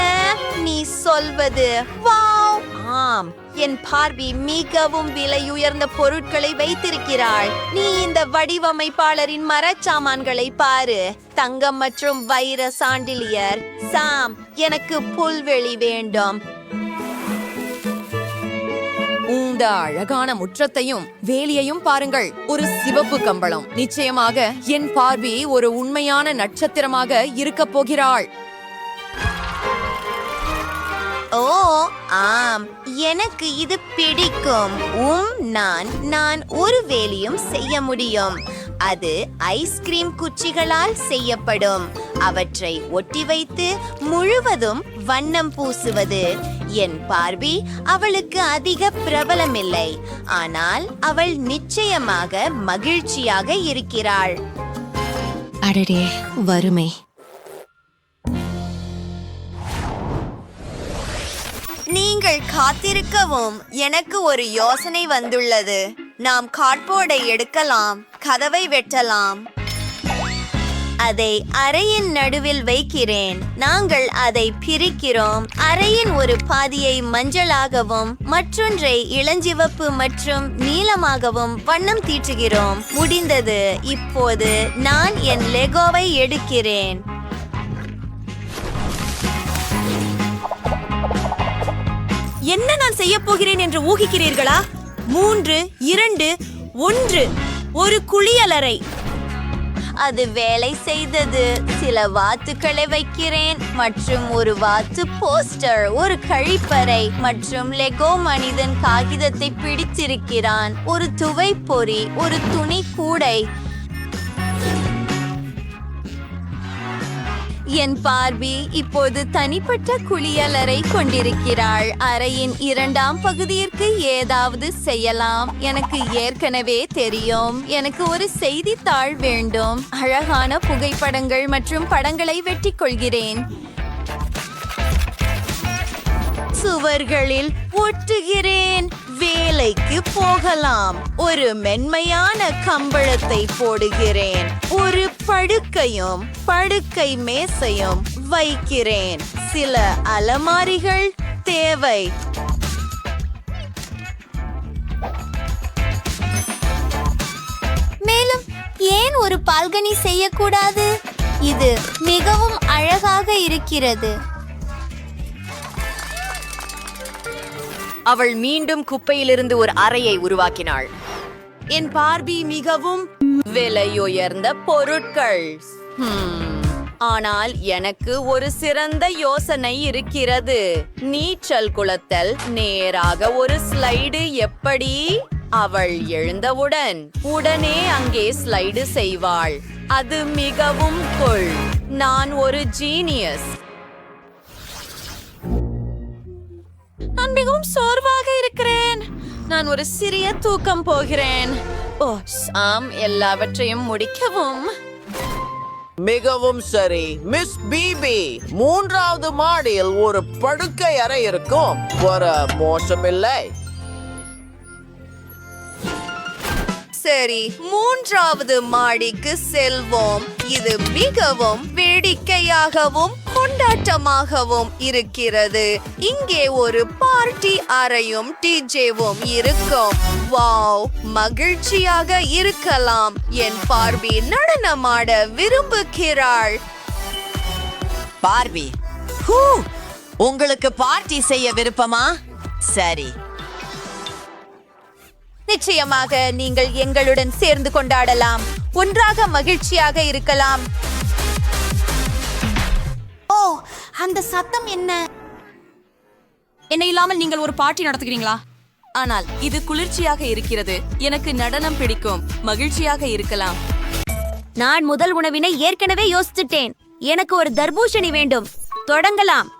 நீ சொல்வது? வாவ், ஆம், என் பார்பி மிகவும் விலையுயர்ந்த பொருட்களை வைத்திருக்கிறாள். நீ இந்த வடிவமைப்பாளரின் மரச்சாமான்களை பாரு. தங்கம் மற்றும் வைர சாண்டிலியர். சாம், எனக்கு புல்வெளி வேண்டும். இந்த அழகான முற்றத்தையும் வேலியையும் பாருங்கள். ஒரு சிவப்பு கம்பளம். நிச்சயமாக என் பார்பி ஒரு உண்மையான நட்சத்திரமாக இருக்க போகிறாள். ஓ ஆம், எனக்கு இது பிடிக்கும். நான் ஒரு வேலையும் செய்ய முடியும். அது ஐஸ்கிரீம் குச்சிகளால் செய்யப்படும். அவற்றை ஒட்டி வைத்து முழுவதும் வண்ணம் பூசுவது. என் பார்பி அவளுக்கு அதிக பிரபலமில்லை, ஆனால் அவள் நிச்சயமாக மகிழ்ச்சியாக இருக்கிறாள். அடடே, வறுமை. நீங்கள் காத்திருக்கவும். எனக்கு ஒரு யோசனை வந்துள்ளது. நாம் கார்ட்போர்டை எடுக்கலாம், கதவை வெட்டலாம். அதை அறையின் நடுவில் வைக்கிறேன். நாங்கள் அதை பிரிக்கிறோம். அறையின் ஒரு பாதியை மஞ்சளாகவும் மற்றொன்றை இளஞ்சிவப்பு மற்றும் நீலமாகவும் வண்ணம் தீட்டுகிறோம். முடிந்தது. இப்போது நான் என் லெகோவை எடுக்கிறேன். என்ன நான் செய்ய போகிறேன் என்று ஊகிக்கிறீர்களா? 3, 2, 1 ஒரு குளியலறை. அது வேலை செய்தது. சில வாத்துக்களை வைக்கிறேன் மற்றும் ஒரு வாத்து போஸ்டர், ஒரு கழிப்பறை மற்றும் லெகோ மனிதன் காகிதத்தை பிடித்திருக்கிறான், ஒரு துவைப்பொறி, ஒரு துணி கூடை. என் பார்பி இப்போது தனிப்பட்ட குளியலறை கொண்டிருக்கிறாள். அறையின் 2ஆம் பகுதியிற்கு ஏதாவது செய்யலாம். எனக்கு ஏற்கனவே தெரியும். எனக்கு ஒரு செய்தித்தாள் வேண்டும். அழகான புகைப்படங்கள் மற்றும் படங்களை வெட்டிக் கொள்கிறேன். சுவர்களில் ஒட்டுகிறேன். வேலைக்கு போகலாம். ஒரு மென்மையான கம்பளத்தை போடுகிறேன். ஒரு படுக்கையும் படுக்கை மேசையும் வைக்கிறேன். சில அலமாரிகள் தேவை. மேலும் ஏன் ஒரு பால்கனி செய்யக்கூடாது? இது மிகவும் அழகாக இருக்கிறது. அவள் மீண்டும் குப்பையிலிருந்து ஒரு அறையை உருவாக்கினாள். என் பார்பி மிகவும் விலையுயர்ந்த பொருட்கள். ஆனால் எனக்கு ஒரு சிறந்த யோசனை இருக்கிறது. நீச்சல் குளத்தில் நேராக ஒரு ஸ்லைடு எப்படி? அவள் எழுந்தவுடன் உடனே அங்கே ஸ்லைடு செய்வாள். அது மிகவும் cool. நான் ஒரு ஜீனியஸ். நான் மிகவும் சோர்வாக இருக்கிறேன். நான் ஒரு சிறிய தூக்கம் போகிறேன். ஓ ஆம், எல்லாவற்றையும் முடிக்கவும். மிகவும் சரி மிஸ் பிபி. 3வது மாடியில் ஒரு படுக்கை அறை இருக்கும். ஒரு மோசமில்லை. சரி, 3வது மாடிக்கு செல்வோம். இது மிகவும் வேடிக்கையாகவும் கொண்டாட்டமாகவும் இருக்கிறது. இங்கே ஒரு பார்ட்டி அறையும் டிஜேவும் இருக்கும். வாவ், மகிழ்ச்சியாக இருக்கலாம். என் பார்பி நடனமாட விரும்புகிறாள். பார்பி, உங்களுக்கு பார்ட்டி செய்ய விருப்பமா? சரி, நிச்சயமாக நீங்கள் எங்களுடன் சேர்ந்து கொண்டாடலாம். ஒன்றாக மகிழ்ச்சியாக இருக்கலாம். ஓ, அந்த சத்தம் என்ன? என்ன இல்லாமல் நீங்கள் ஒரு பார்ட்டி நடத்துகிறீங்களா? ஆனால் இது குளிர்ச்சியாக இருக்கிறது. எனக்கு நடனம் பிடிக்கும். மகிழ்ச்சியாக இருக்கலாம். நான் முதல் உணவினை ஏற்கனவே யோசிச்சுட்டேன். எனக்கு ஒரு தர்பூசணி வேண்டும். தொடங்கலாம்.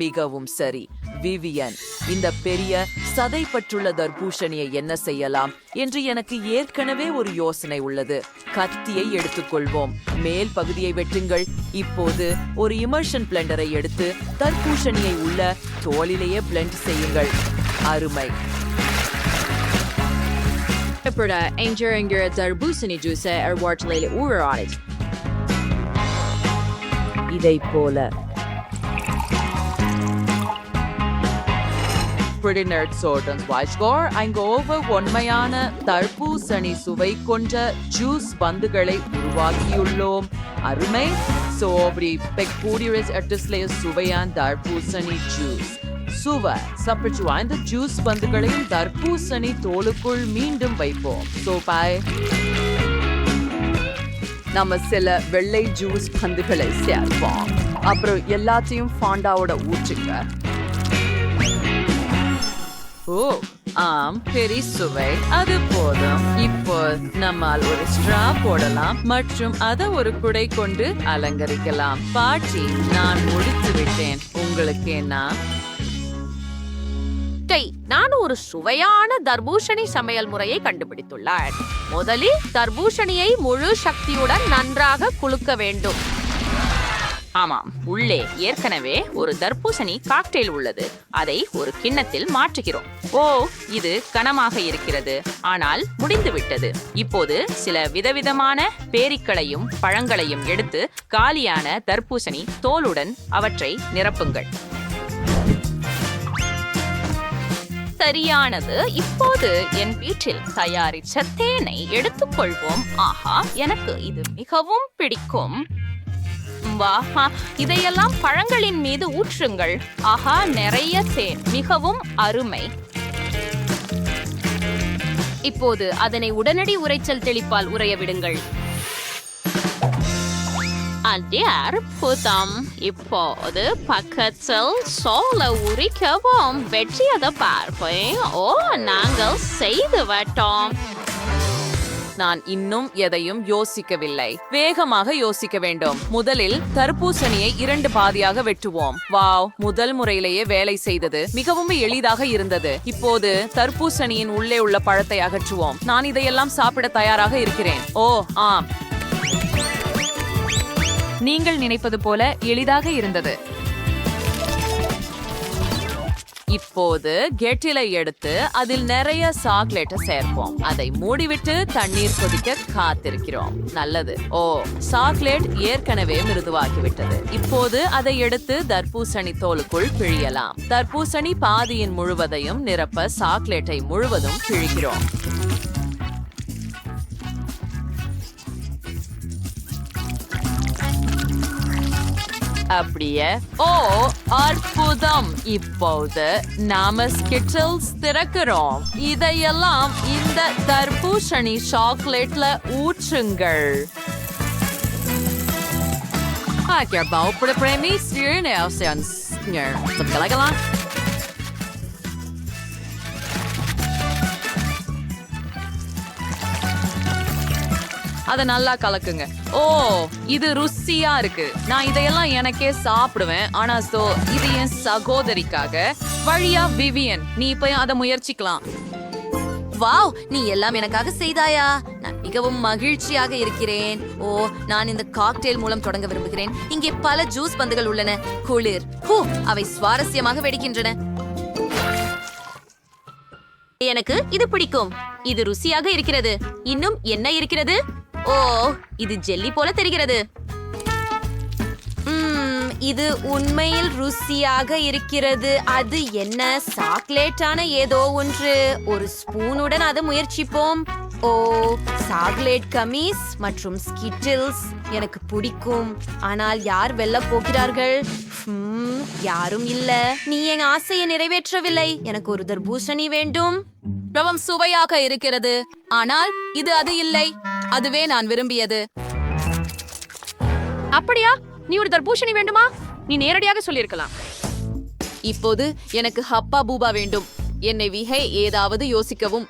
மிகவும் சரி விவியன். இந்த பெரிய சதைப்பற்றுள்ள தர்பூசணியை என்ன செய்யலாம் என்று எனக்கு ஏற்கனவே ஒரு யோசனை உள்ளது. கத்தியை எடுத்துக்கொள்வோம். மேல் பகுதியை வெட்டுங்கள். இப்போது ஒரு இமர்ஷன் பிளெண்டரை எடுத்து தர்பூசணியை உள்ள தோலிலேயே பிளெண்ட் செய்யுங்கள். அருமை. இதை போல Pretty Nerd Sortons Weisgor ஐங்கோவர் உண்மையான தர்பூசணி சுவை கொண்ட ஜூஸ் பந்துகளை உருவாக்கியுள்ளோம். அருமை. சோபரி பெக்கூடியஸ் எட்டஸ்லேய சுவையான தர்பூசணி ஜூஸ். சுவை சப்பச்சு வாய்ந்த ஜூஸ் பந்துகளையும் தர்பூசணி தோலுக்குள் மீண்டும் வைப்போம். சோபாய் நம்ம சில வெள்ளை ஜூஸ் பந்துகளை சேர்ப்போம். அப்புறம் எல்லாத்தையும் ஃபாண்டாவோட ஊற்றுங்க. ஓ ஆம், பெரிய சுவை. அது போதும். இப்போ நம்மால் ஒரு ஸ்ட்ரா போடலாம் மற்றும் அதை ஒரு குடை கொண்டு அலங்கரிக்கலாம். பாட்டி, நான் முடித்து விட்டேன். உங்களுக்கு என்ன? நான் ஒரு சுவையான தர்பூசணி சமையல் முறையை கண்டுபிடித்துள்ளேன். முதலில் தர்பூசணியை முழு சக்தியுடன் நன்றாக குலுக்க வேண்டும். ஆமாம், உள்ளே ஏற்கனவே ஒரு தர்பூசணி காக்டெயில் உள்ளது. அதை ஒரு கிண்ணத்தில் மாற்றுகிறோம். ஓ, இது கனமாக இருக்கிறது, ஆனால் முடிந்துவிட்டது. இப்போது சில விதவிதமான பேரிக்களையும் பழங்களையும் எடுத்து காலியான தர்பூசணி தோலுடன் அவற்றை நிரப்புங்கள். சரியானது. இப்போது என் வீட்டில் தயாரித்த தேனை எடுத்துக்கொள்வோம். ஆஹா, எனக்கு இது மிகவும் பிடிக்கும். வா, இதையெல்லாம் பழங்களின் மீது ஊற்றுங்கள். ஆஹா, நிறைய தேன், மிகவும் அருமை. இப்போது அதனை உடனடி உரைச்சல் தெளிப்பால் உறைய விடுங்கள். அற்புதம். இப்போது பக்கத்தில் சோள உரிக்கவும். வெற்றியதை பார்ப்பேன். ஓ, நாங்கள் செய்து விட்டோம். நான் இன்னும் எதையும் யோசிக்கவில்லை. வேகமாக யோசிக்க வேண்டும். முதலில் தர்பூசணியை 2 பாதியாக வெட்டுவோம். வாவ், முதல் முறையிலேயே வேலை செய்தது. மிகவும் எளிதாக இருந்தது. இப்போது தர்பூசணியின் உள்ளே உள்ள பழத்தை அகற்றுவோம். நான் இதையெல்லாம் சாப்பிட தயாராக இருக்கிறேன். ஓ ஆம், நீங்கள் நினைப்பது போல எளிதாக இருந்தது. இப்போது கெட்டிலை எடுத்து அதில் நிறைய சாக்லேட்டை சேர்ப்போம். அதை மூடிவிட்டு தண்ணீர் கொதிக்க காத்திருக்கிறோம். நல்லது. ஓ, சாக்லேட் ஏற்கனவே மிருதுவாகிவிட்டது. இப்போது அதை எடுத்து தர்பூசணி தோலுக்குள் பிழியலாம். தர்பூசணி பாதியின் முழுவதையும் நிரப்ப சாக்லேட்டை முழுவதும் பிழிக்கிறோம். அப்படியே. ஓ, அற்புதம். இப்போது நாம ஸ்கிட்டில்ஸ் திறக்கிறோம். இதையெல்லாம் இந்த தர்பூசணி சாக்லேட்ல ஊற்றுங்கள். அத நல்லா கலக்குங்க. ஓ, இது ருசியா இருக்கு. நான் இதையெல்லாம் எனக்கே சாப்பிடுவேன். ஆனா இது என் சகோதரிக்காக. வழியா விவியன், நீ இப்ப அதை முயற்சிக்கலாம். வாவ், நீ எல்லாம் எனக்காக செய்தாயா? நான் மிகவும் மகிழ்ச்சியாக இருக்கிறேன். ஓ, நான் இந்த காக்டெயில் மூலம் தொடங்க விரும்புகிறேன். இங்கே பல ஜூஸ் பந்துகள் உள்ளன. குளிர். அவை சுவாரஸ்யமாக வெடிக்கின்றன. எனக்கு இது பிடிக்கும். இது ருசியாக இருக்கிறது. இன்னும் என்ன இருக்கிறது? ஓ, இது ஜெல்லி போல தெரிகிறது. இது உண்மையில் ருசியாக இருக்கிறது. அது என்ன? சாக்லேட்டான ஏதோ ஒன்று. ஒரு ஸ்பூனுடன் அதை முயற்சிப்போம். ஓ, சாக்லேட் கமீஸ் மற்றும் ஸ்கிட்டில்ஸ் எனக்கு பிடிக்கும். ஆனால் யார் வெல்ல போகிறார்கள்? யாரும் இல்ல. நீ என் ஆசையை நிறைவேற்றவில்லை. எனக்கு ஒரு தர்பூசணி வேண்டும். ரவம் சுவையாக இருக்கிறது. ஆனால் இது அது இல்லை. அதுவே நான் விரும்பியது. அப்படியா? நீ ஒரு தர்பூசணி வேண்டுமா? நீ நேரடியாக சொல்லியிருக்கலாம். இப்போது எனக்கு ஹப்பா பூபா வேண்டும். என்னை விஹை ஏதாவது யோசிக்கவும்.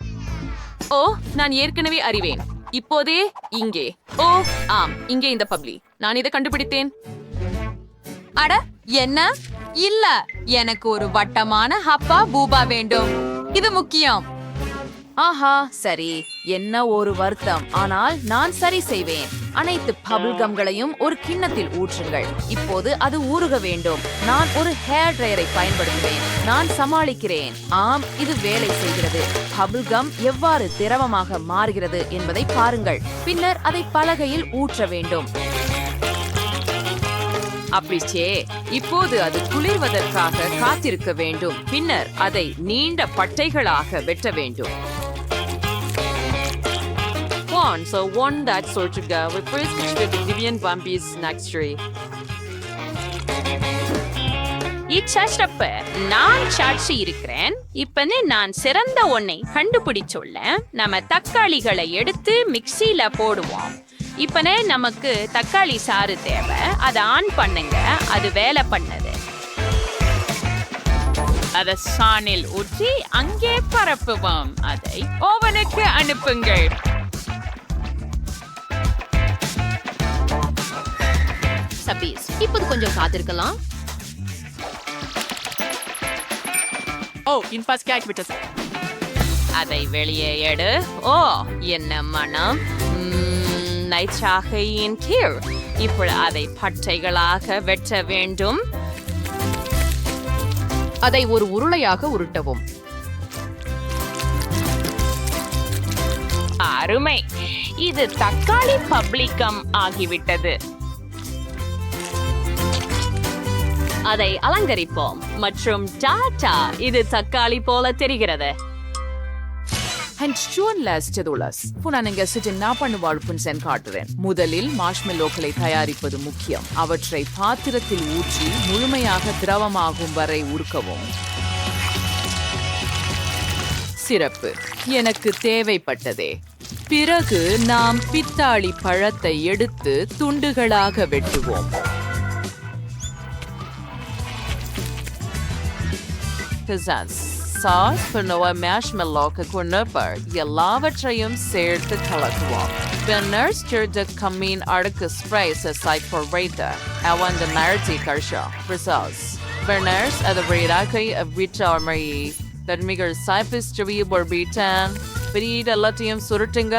ஓ, நான் ஏற்கனவே அறிவேன். இப்போதே இங்கே. ஓ ஆம், இங்கே இந்த பப்ளி. நான் இதை கண்டுபிடித்தேன். அட, என்ன? இல்ல, எனக்கு ஒரு வட்டமான ஹப்பா பூபா வேண்டும். இது முக்கியம். ஆஹா, சரி. என்ன ஒரு வருத்தம். ஆனால் நான் சரி செய்வேன். அனைத்து பபிள் கம்களையும் ஒரு கிண்ணத்தில் ஊற்றுங்கள். இப்போது அது ஊறுக வேண்டும். நான் ஒரு ஹேர் ட்ரையரை பயன்படுத்துவேன். நான் சமாளிக்கிறேன். ஆம், இது வேலை செய்கிறது. பபிள் கம் எவ்வாறு திரவமாக மாறுகிறது என்பதை பாருங்கள். பின்னர் அதை பலகையில் ஊற்ற வேண்டும். அப்படிச்சே. இப்போது அது குளிர்வதற்காக காத்திருக்க வேண்டும். பின்னர் அதை நீண்ட பட்டைகளாக வெட்ட வேண்டும். So one that sort to go with first with the Vivian Bumpy's next tree. இச்சப்ப நான் சாட்சி இருக்கிறேன். இப்பனே நான் சிறந்த ஒன்னை கண்டுபிடிச்சுள்ள. நம்ம தக்காளிகளை எடுத்து மிக்சியில போடுவோம். இப்பனே நமக்கு தக்காளி சாறு தேவை. அதை ஆன் பண்ணுங்க. அது வேலை பண்ணது. அதை சாணில் ஊற்றி அங்கே பரப்புவோம். அதை ஓவனுக்கு அனுப்புங்கள். சபீஸ், இப்போது கொஞ்சம் காத்திருக்கலாம். அதை வெளியே எடு. ஓ, என்ன மனம். நைச்சாகையின் கீழ். இப்போது அதை பட்டைகளாக வெட்ட வேண்டும். அதை ஒரு உருளையாக உருட்டவும். அருமை. இது தக்காளி பப்ளிகம் ஆகிவிட்டது. அதை அலங்கரிப்போம். மற்றும் டாடா, இது தக்காளி போல தெரிகிறது. காட்டுறேன். முதலில் மார்ஷ்மெல்லோக்களை தயாரிப்பது முக்கியம். அவற்றை பாத்திரத்தில் ஊற்றி முழுமையாக திரவமாகும் வரை உருக்கவும். சிறப்பு எனக்கு தேவைப்பட்டதே. பிறகு நாம் பித்தாளி பழத்தை எடுத்து துண்டுகளாக வெட்டுவோம். சாஸ் பண்ணுவ மார்ஷ்மெல்லோக்கு குணப்பர் எல்லாவற்றையும் சேர்த்து கலக்குவோம். பின்னர் ஸ்டிர்த கம்மீன் அடுக்கு ஸ்ப்ரைஸ் சைட் வைத்த அவந்த நரத்தி கர்ஷா ரிசால்ஸ் பின்னர்ஸ் அது வீடாக்கை வீட்டாமையை தன்மிகள் சைபிஸ் ஜவியபோர் பீட்டான் பிரீட் எல்லாத்தையும் சுருட்டுங்க.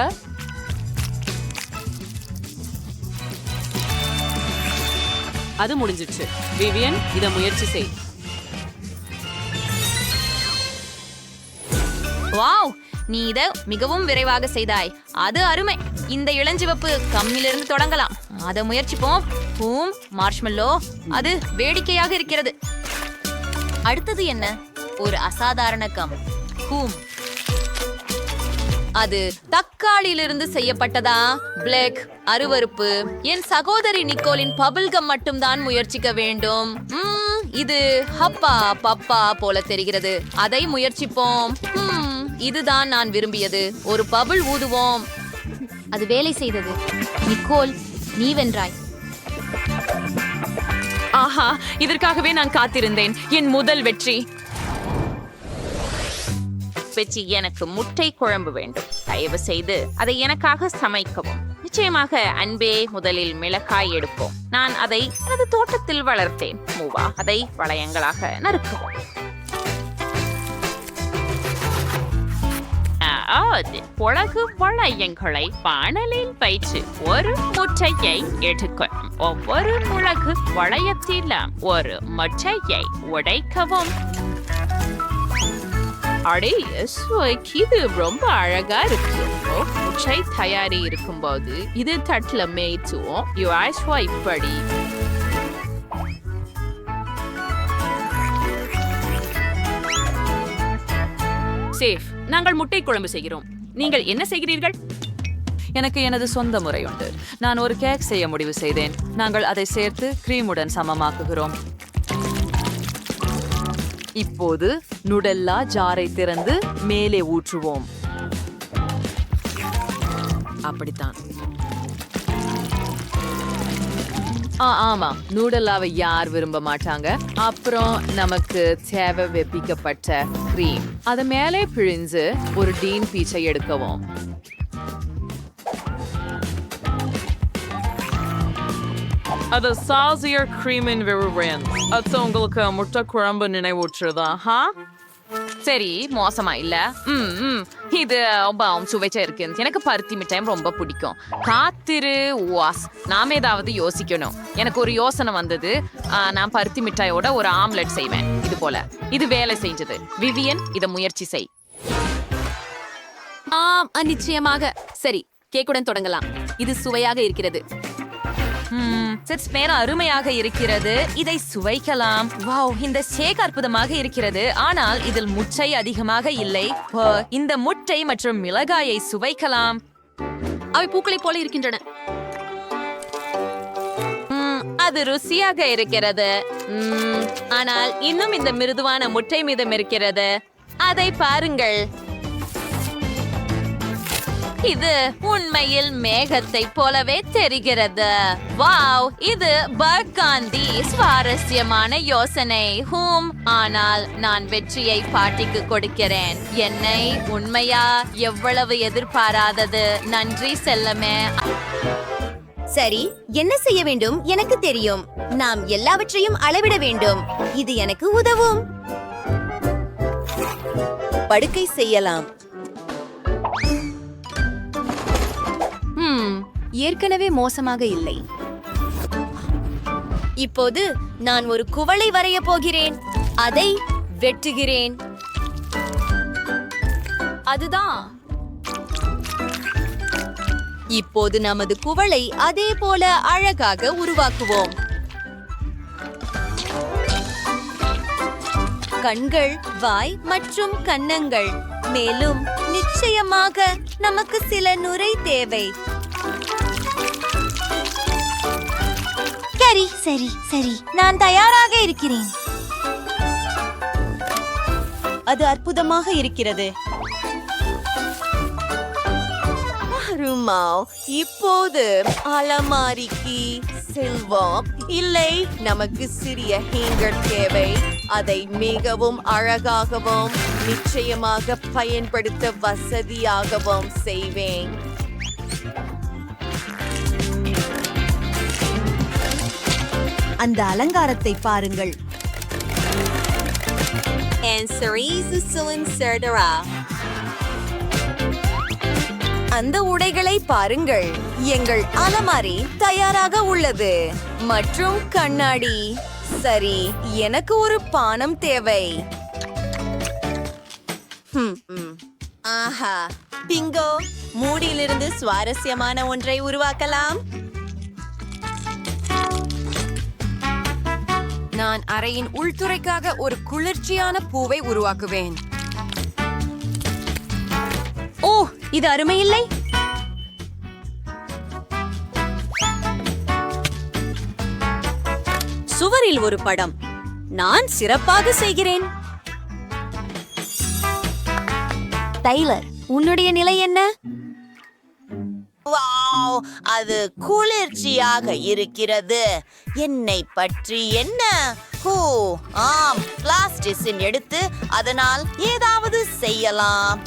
அது முடிஞ்சிடுச்சு. விவியன், இத முயற்சி செய். வாவ், நீ இத மிகவும் விரைவாக செய்தாய். அது அருமை. இந்த இளஞ்சிவப்பு கம்மிலிருந்து தொடங்கலாம். அத முயற்சிப்போம். ஹூம், மார்ஷ்மெல்லோ, அது வேடிக்கையாக இருக்கிறது. அடுத்தது என்ன? ஒரு அசாதாரண கம். ஹூம், அது தக்காளியிலிருந்து செய்யப்பட்டதா? பிளேக், அருவருப்பு. என் சகோதரி நிக்கோலின் பபிள்கம் மட்டும்தான் முயற்சிக்க வேண்டும். இது ஹப்பா பப்பா போல தெரிகிறது. அதை முயற்சிப்போம். இதுதான் நான் விரும்பியது. ஒரு பபிள் ஊதுவோம். அது வேலை செய்தது. நிக்கோல், நீ வென்றாய். ஆஹா, இதற்காகவே நான் காத்திருந்தேன். என் முதல் வெற்றி. எனக்கு முட்டை குழம்பு வேண்டும். தயவு செய்து அதை எனக்காக சமைக்கவும். நிச்சயமாக அன்பே. முதலில் மிளகாய் எடுப்போம். நான் அதை எனது தோட்டத்தில் வளர்த்தேன். மூவா, அதை வளையங்களாக நறுக்கவும். புழகு வளையங்களை பானலில் வைத்து ஒரு முட்டையை எடுக்கணும். ஒவ்வொரு புழகு வளையத்திலும் ஒரு முட்டையை உடைக்கவும். அடே, இது ரொம்ப அழகா இருக்கு. முட்டை தயாரி இருக்கும்போது இது தட்டுல மேய்த்துவோம். இப்படி சேஃப், நாங்கள் முட்டை குழம்பு செய்கிறோம். நீங்கள் என்ன செய்கிறீர்கள்? எனக்கு எனது சொந்த முறை உண்டு. நான் ஒரு கேக் செய்ய முடிவு செய்தேன். நாங்கள் அதை சேர்த்து கிரீமுடன் சமமாக்குகிறோம். இப்போது நுடெல்லா ஜாரை திறந்து மேலே ஊற்றுவோம். அப்படித்தான். ஆமா, நூடல்லாவை யார் விரும்ப மாட்டாங்க. அப்புறம் நமக்கு தேவை வெப்பிக்கப்பட்ட கிரீம். அதை மேலே பிழிஞ்சு ஒரு டீன் பீச்சை எடுக்கவும். அது சாசியர் கிரீமின் விரும்புகிறேன். அது உங்களுக்கு முட்டை குழம்பு நினைவூற்றுதா? சரி, மோசமா இல்ல. இது சுவைச்சா இருக்கு. எனக்கு பருத்தி மிட்டாயும் ரொம்ப பிடிக்கும். காத்திரு வாஸ், நாம ஏதாவது யோசிக்கணும். எனக்கு ஒரு யோசனை வந்தது. நான் பருத்தி மிட்டாயோட ஒரு ஆம்லெட் செய்வேன். இது போல இது வேலை செஞ்சது. விவியன், இத முயற்சி செய். நிச்சயமாக. சரி, கேக்குடன் தொடங்கலாம். இது சுவையாக இருக்கிறது. அருமையாக இருக்கிறது. இதை சுவைக்கலாம். வாவ், இந்த ஷேக் அற்புதமாக இருக்கிறது. ஆனால் இதில் முட்டை அதிகமாக இல்லை. இந்த முட்டை மற்றும் மிளகாயை சுவைக்கலாம். அவை பூக்களை போல இருக்கின்றன. அது ருசியாக இருக்கிறது. ஆனால் இன்னும் இந்த மிருதுவான முட்டை மீதம் இருக்கிறது. அதை பாருங்கள். இது உண்மையில் மேகத்தை போலவே தெரிகிறது. வாவ், இது பர்காந்தி. சுவாரஸ்யமான யோசனை. ஆனால் நான் வெற்றியை பாட்டிக்கு கொடுக்கிறேன். என்னை உண்மையா எவ்வளவு எதிர்பாராதது. நன்றி செல்லமே. சரி, என்ன செய்ய வேண்டும் எனக்கு தெரியும். நாம் எல்லாவற்றையும் அளவிட வேண்டும். இது எனக்கு உதவும். படுக்கை செய்யலாம். ஏற்கனவே மோசமாக இல்லை. இப்போது நான் ஒரு குவளை வரைய போகிறேன். அதை வெட்டுகிறேன். அதுதான். இப்போது நமது குவளை அதே போல அழகாக உருவாக்குவோம். கண்கள், வாய் மற்றும் கன்னங்கள். மேலும் நிச்சயமாக நமக்கு சில நுரை தேவை. சரி சரி சரி, நான் தயாராக இருக்கிறேன். அது அற்புதமாக இருக்கிறது. இப்போது அலமாரிக்கு செல்வோம். இல்லை, நமக்கு சிறிய ஹேங்கர் தேவை. அதை மிகவும் அழகாகவும் நிச்சயமாக பயன்படுத்த வசதியாகவும் செய்வேன். அந்த அலங்காரத்தை பாருங்கள். அந்த உடைகளை பாருங்கள். எங்கள் அலமாரி தயாராக உள்ளது. மற்றும் கண்ணாடி. சரி, எனக்கு ஒரு பானம் தேவை. ஆஹா, பிங்கோ! மூடியிலிருந்து சுவாரஸ்யமான ஒன்றை உருவாக்கலாம். நான் அறையின் உள்துறைக்காக ஒரு குளிர்ச்சியான பூவை உருவாக்குவேன். ஓ, இது அருமையில்லை. சுவரில் ஒரு படம். நான் சிறப்பாக செய்கிறேன். டைலர், உன்னுடைய நிலை என்ன? வாவ், அது குளிர்ச்சியாக இருக்கிறது. என்னை பற்றி என்ன? ஆம், பிளாஸ்டிசின் எடுத்து அதனால் ஏதாவது செய்யலாம்.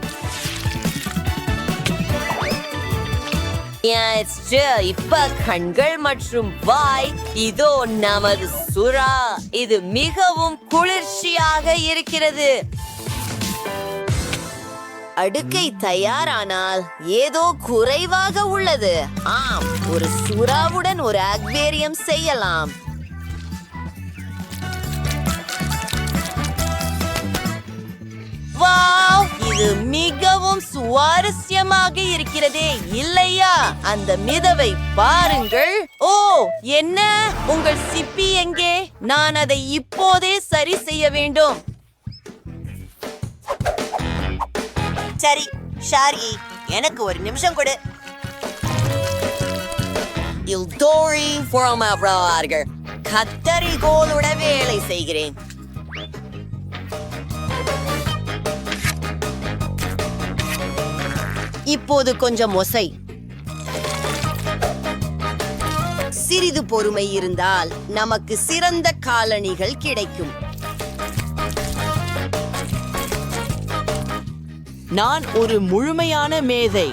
இப்ப கண்கள் மற்றும் வாய். இதோ நமது சுறா. இது மிகவும் குளிர்ச்சியாக இருக்கிறது. அடுக்கை தயாரானால் ஏதோ குறைவாக உள்ளது. ஆம், ஒரு சுறாவுடன் ஒரு அக்வேரியம் செய்யலாம். வாவ், இது மிகவும் சுவாரஸ்யமாக இருக்கிறதே, இல்லையா? அந்த மிதவை பாருங்கள். ஓ, என்ன? உங்கள் சிப்பி எங்கே? நான் அதை இப்போதே சரி செய்ய வேண்டும். சரி ஷாரி, எனக்கு ஒரு நிமிஷம் கொடு. கத்தரிகோலுட வேலை செய்கிறேன். இப்போது கொஞ்சம் ஒசை. சிறிது பொறுமை இருந்தால் நமக்கு சிறந்த காலணிகள் கிடைக்கும். நான் ஒரு முழுமையான மேதை.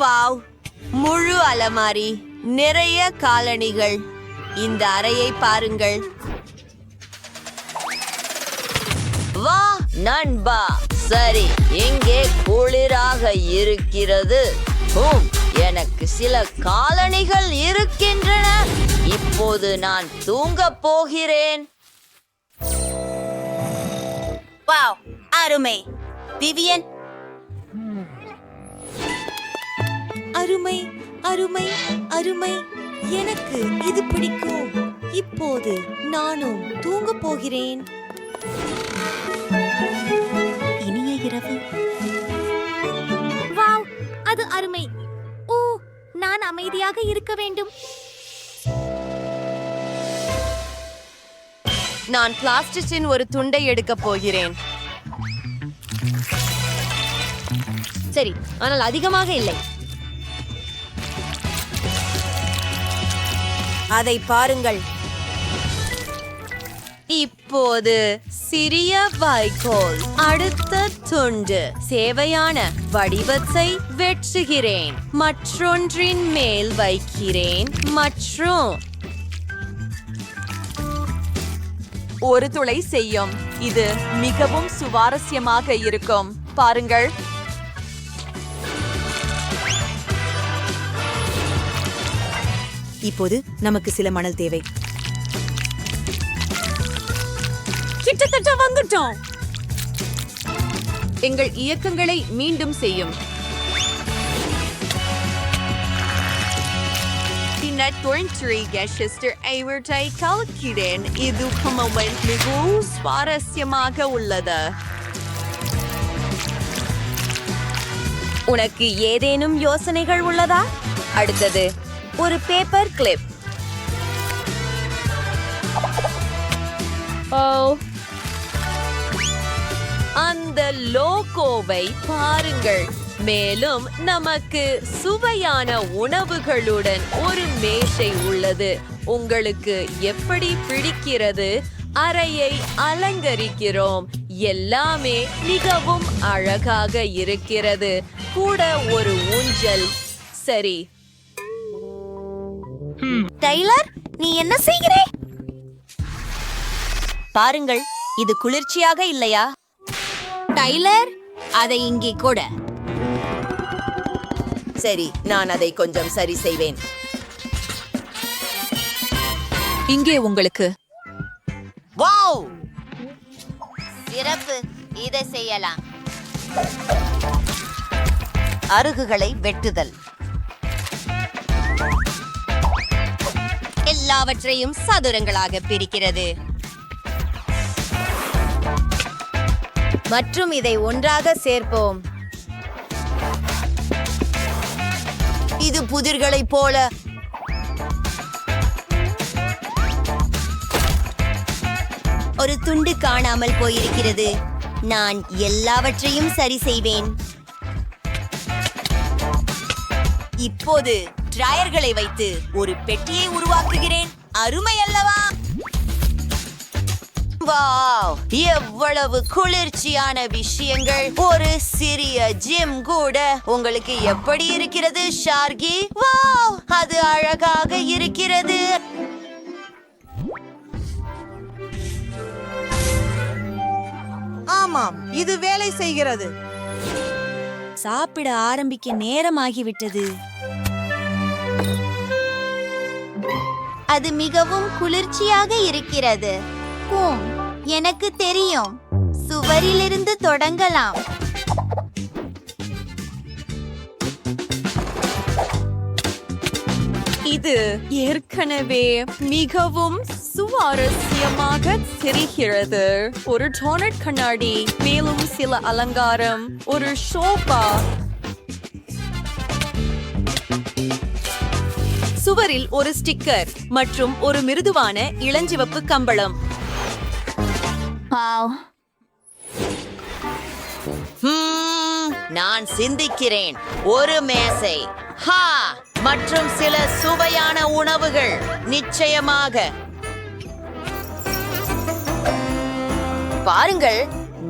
வாவ், முழு அலமாரி, நிறைய காலணிகள். இந்த அறையை பாருங்கள். வா நண்பா. சரி, எங்கே குளிராக இருக்கிறது? எனக்கு சில காலணிகள் இருக்கின்றன. இப்போது நான் தூங்கப் போகிறேன். வாவ், அருமை. விவியன், அருமை அருமை அருமை. எனக்கு இது பிடிக்கும். இப்போது நானும் தூங்கப் போகிறேன். இனிய இரவு. வாவ், அது அருமை. ஓ, நான் அமைதியாக இருக்க வேண்டும். நான் பிளாஸ்டிக்கின் ஒரு துண்டை எடுக்கப் போகிறேன். சரி, ஆனால் அதிகமாக இல்லை. அதை பாருங்கள். இப்போது சிறிய வைக்கோல். அடுத்த துண்டு. தேவையான வடிவத்தை வெட்டுகிறேன். மற்றொன்றின் மேல் வைக்கிறேன். மற்றும் ஒரு துளை செய்யும். இது மிகவும் சுவாரஸ்யமாக இருக்கும். பாருங்கள். இப்போது நமக்கு சில மணல் தேவை. கிட்டத்தட்ட வந்துட்டோம். எங்கள் இயக்கங்களை மீண்டும் செய்யும். சிஸ்டர் ஐவர்டை கலக்கிறேன். இது மிகவும் சுவாரஸ்யமாக உள்ளது. உனக்கு ஏதேனும் யோசனைகள் உள்ளதா? அடுத்தது ஒரு பேப்பர் கிளிப். அந்த லோகோவை பாருங்கள். மேலும் நமக்கு சுவையான உணவுகளுடன் ஒரு மேசை உள்ளது. உங்களுக்கு எப்படி பிடிக்கிறது? அறையை அலங்கரிக்கிறோம். எல்லாமே மிகவும் அழகாக இருக்கிறது. கூட ஒரு ஊஞ்சல். சரி டைலர், நீ என்ன செய்கிறே? பாருங்கள், இது குளிர்ச்சியாக இல்லையா? டைலர், அதை இங்கே கூட. சரி, நான் அதை கொஞ்சம் சரி செய்வேன். இங்கே உங்களுக்கு. வாவ், சிறப்பு. இதை செய்யலாம். அருகுகளை வெட்டுதல். எல்லாவற்றையும் சதுரங்களாக பிரிக்கிறது மற்றும் இதை ஒன்றாக சேர்ப்போம். இது புதிர்களைப் போல. ஒரு துண்டு காணாமல் போயிருக்கிறது. நான் எல்லாவற்றையும் சரி செய்வேன். இப்போது டிராயர்களை வைத்து ஒரு பெட்டியை உருவாக்குகிறேன். அருமை அல்லவா? வாவ், எவ்வளவு குளிர்ச்சியான விஷயங்கள். ஒரு சிறிய ஜிம் கூட. உங்களுக்கு எப்படி இருக்கிறது ஷார்கி? வாவ், அது அழகாக இருக்கிறது. ஆமாம், இது வேலை செய்கிறது. சாப்பிட ஆரம்பிக்க நேரமாகிவிட்டது. அது மிகவும் குளிர்ச்சியாக இருக்கிறது. எனக்கு தெரியும். சுவரிலிருந்து தொடங்கலாம். இது ஏற்கனவே மிகவும் சுவாரஸ்யமாக தெரிகிறது. ஒரு டோனட் கண்ணாடி, மேலும் சில அலங்காரம், ஒரு சோபா. சுவரில் ஒரு ஸ்டிக்கர் மற்றும் ஒரு மிருதுவான இளஞ்சிவப்பு கம்பளம். நான் சிந்திக்கிறேன். ஒரு மேசை மற்றும் சில சுவையான உணவுகள். நிச்சயமாக. பாருங்கள்,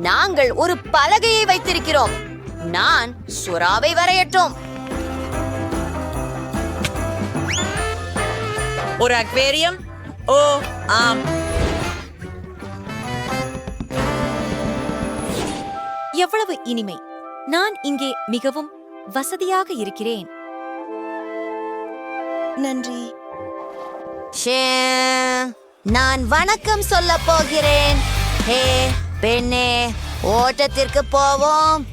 நாங்கள் ஒரு பலகையை வைத்திருக்கிறோம். நான் சுறாவை வரையட்டும். ஒரு அக்வேரியம். ஓ ஆம், எவ்வளவு இனிமை. நான் இங்கே மிகவும் வசதியாக இருக்கிறேன். நன்றி. நான் வணக்கம் சொல்ல போகிறேன். ஹே பெண்ணே, ஓட்டத்திற்கு போவோம்.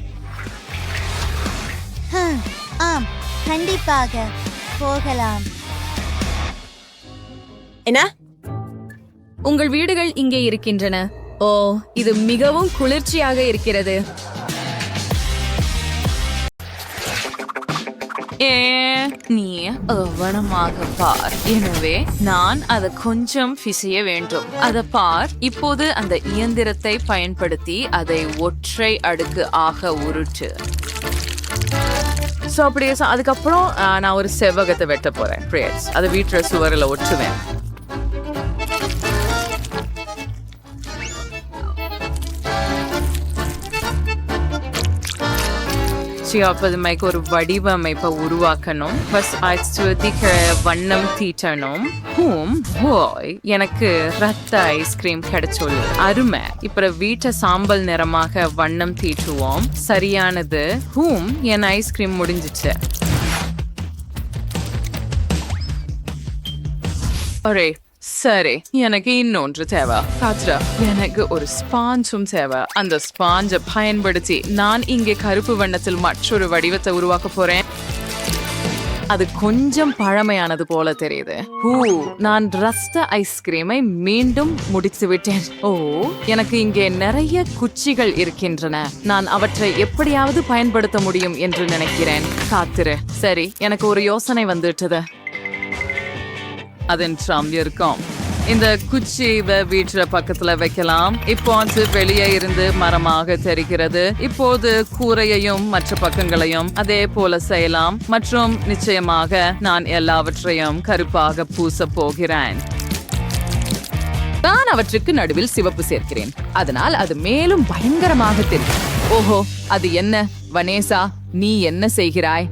ஆம், கண்டிப்பாக போகலாம். என்ன? உங்கள் வீடுகள் இங்கே இருக்கின்றன. ஓ, இது மிகவும் குளிர்ச்சியாக இருக்கிறது. நீ கவனமாக பார். எனவே நான் அதை கொஞ்சம் பிசைய வேண்டும். அதை பார். இப்போது அந்த இயந்திரத்தை பயன்படுத்தி அதை ஒற்றை அடுக்கு ஆக உருட்டு. அப்படியே அதுக்கப்புறம் நான் ஒரு செவ்வகத்தை வெட்ட போறேன். அதை வீட்டுல சுவரில் ஒட்டுவேன். அப்போதுமைக்கு ஒரு வடிவமைப்பை உருவாக்கணும். வண்ணம் தீட்டணும். எனக்கு ரத்த ஐஸ்கிரீம் கிடைச்சுள்ளு. அருமை. இப்ப வீட்டை சாம்பல் நிறமாக வண்ணம் தீட்டுவோம். சரியானது. என் ஐஸ்கிரீம் முடிஞ்சிச்சு. ஒரே சரி, எனக்கு இன்னொன்று தேவை. காத்ரா, எனக்கு ஒரு ஸ்பாஞ்சும் தேவை. அந்த ஸ்பாஞ்சை பயன்படுத்தி நான் இங்கே கருப்பு வண்ணத்தில் மற்றொரு வடிவத்தை உருவாக்க போறேன். அது கொஞ்சம் பழமையானது போல தெரியுது. நான் ரஸ்த ஐஸ்கிரீமை மீண்டும் முடித்து விட்டேன். ஓ, எனக்கு இங்கே நிறைய குச்சிகள் இருக்கின்றன. நான் அவற்றை எப்படியாவது பயன்படுத்த முடியும் என்று நினைக்கிறேன். காத்திரு. சரி, எனக்கு ஒரு யோசனை வந்துட்டது. அதன் ட்ரம் இருக்கும். இந்த குச்சி வீட்டுல பக்கத்துல வைக்கலாம். இப்போது வெளியே இருந்து மரமாக தெரிகிறது. இப்போது கூரையையும் மற்ற பக்கங்களையும் அதே போல செய்யலாம். மற்றும் நிச்சயமாக நான் எல்லாவற்றையும் கருப்பாக பூச போகிறேன். நான் அவற்றுக்கு நடுவில் சிவப்பு சேர்க்கிறேன். அதனால் அது மேலும் பயங்கரமாக தெரியும். ஓஹோ, அது என்ன? வனேசா, நீ என்ன செய்கிறாய்?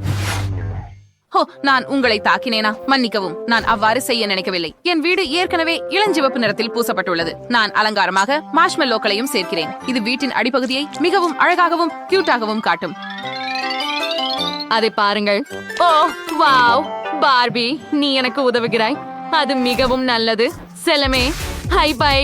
ஹோ, நான் உங்களை தாக்கினேனா? மன்னிக்கவும், நான் அவ்வாறு செய்ய நினைக்கவில்லை. என் வீடு ஏற்கனவே இளஞ்சிவப்பு நிறத்தில் பூசப்பட்டுள்ளது. நான் அலங்காரமாக மார்ஷ்மெல்லோக்களையும் சேர்க்கிறேன். இது வீட்டின் அடிப்பகுதியை மிகவும் அழகாகவும் கியூட்டாகவும் காட்டும். அதை பாருங்கள். ஓ வாவ், பார்பி, நீ எனக்கு உதவுகிறாய். அது மிகவும் நல்லது. செல்லமே, ஹை பை.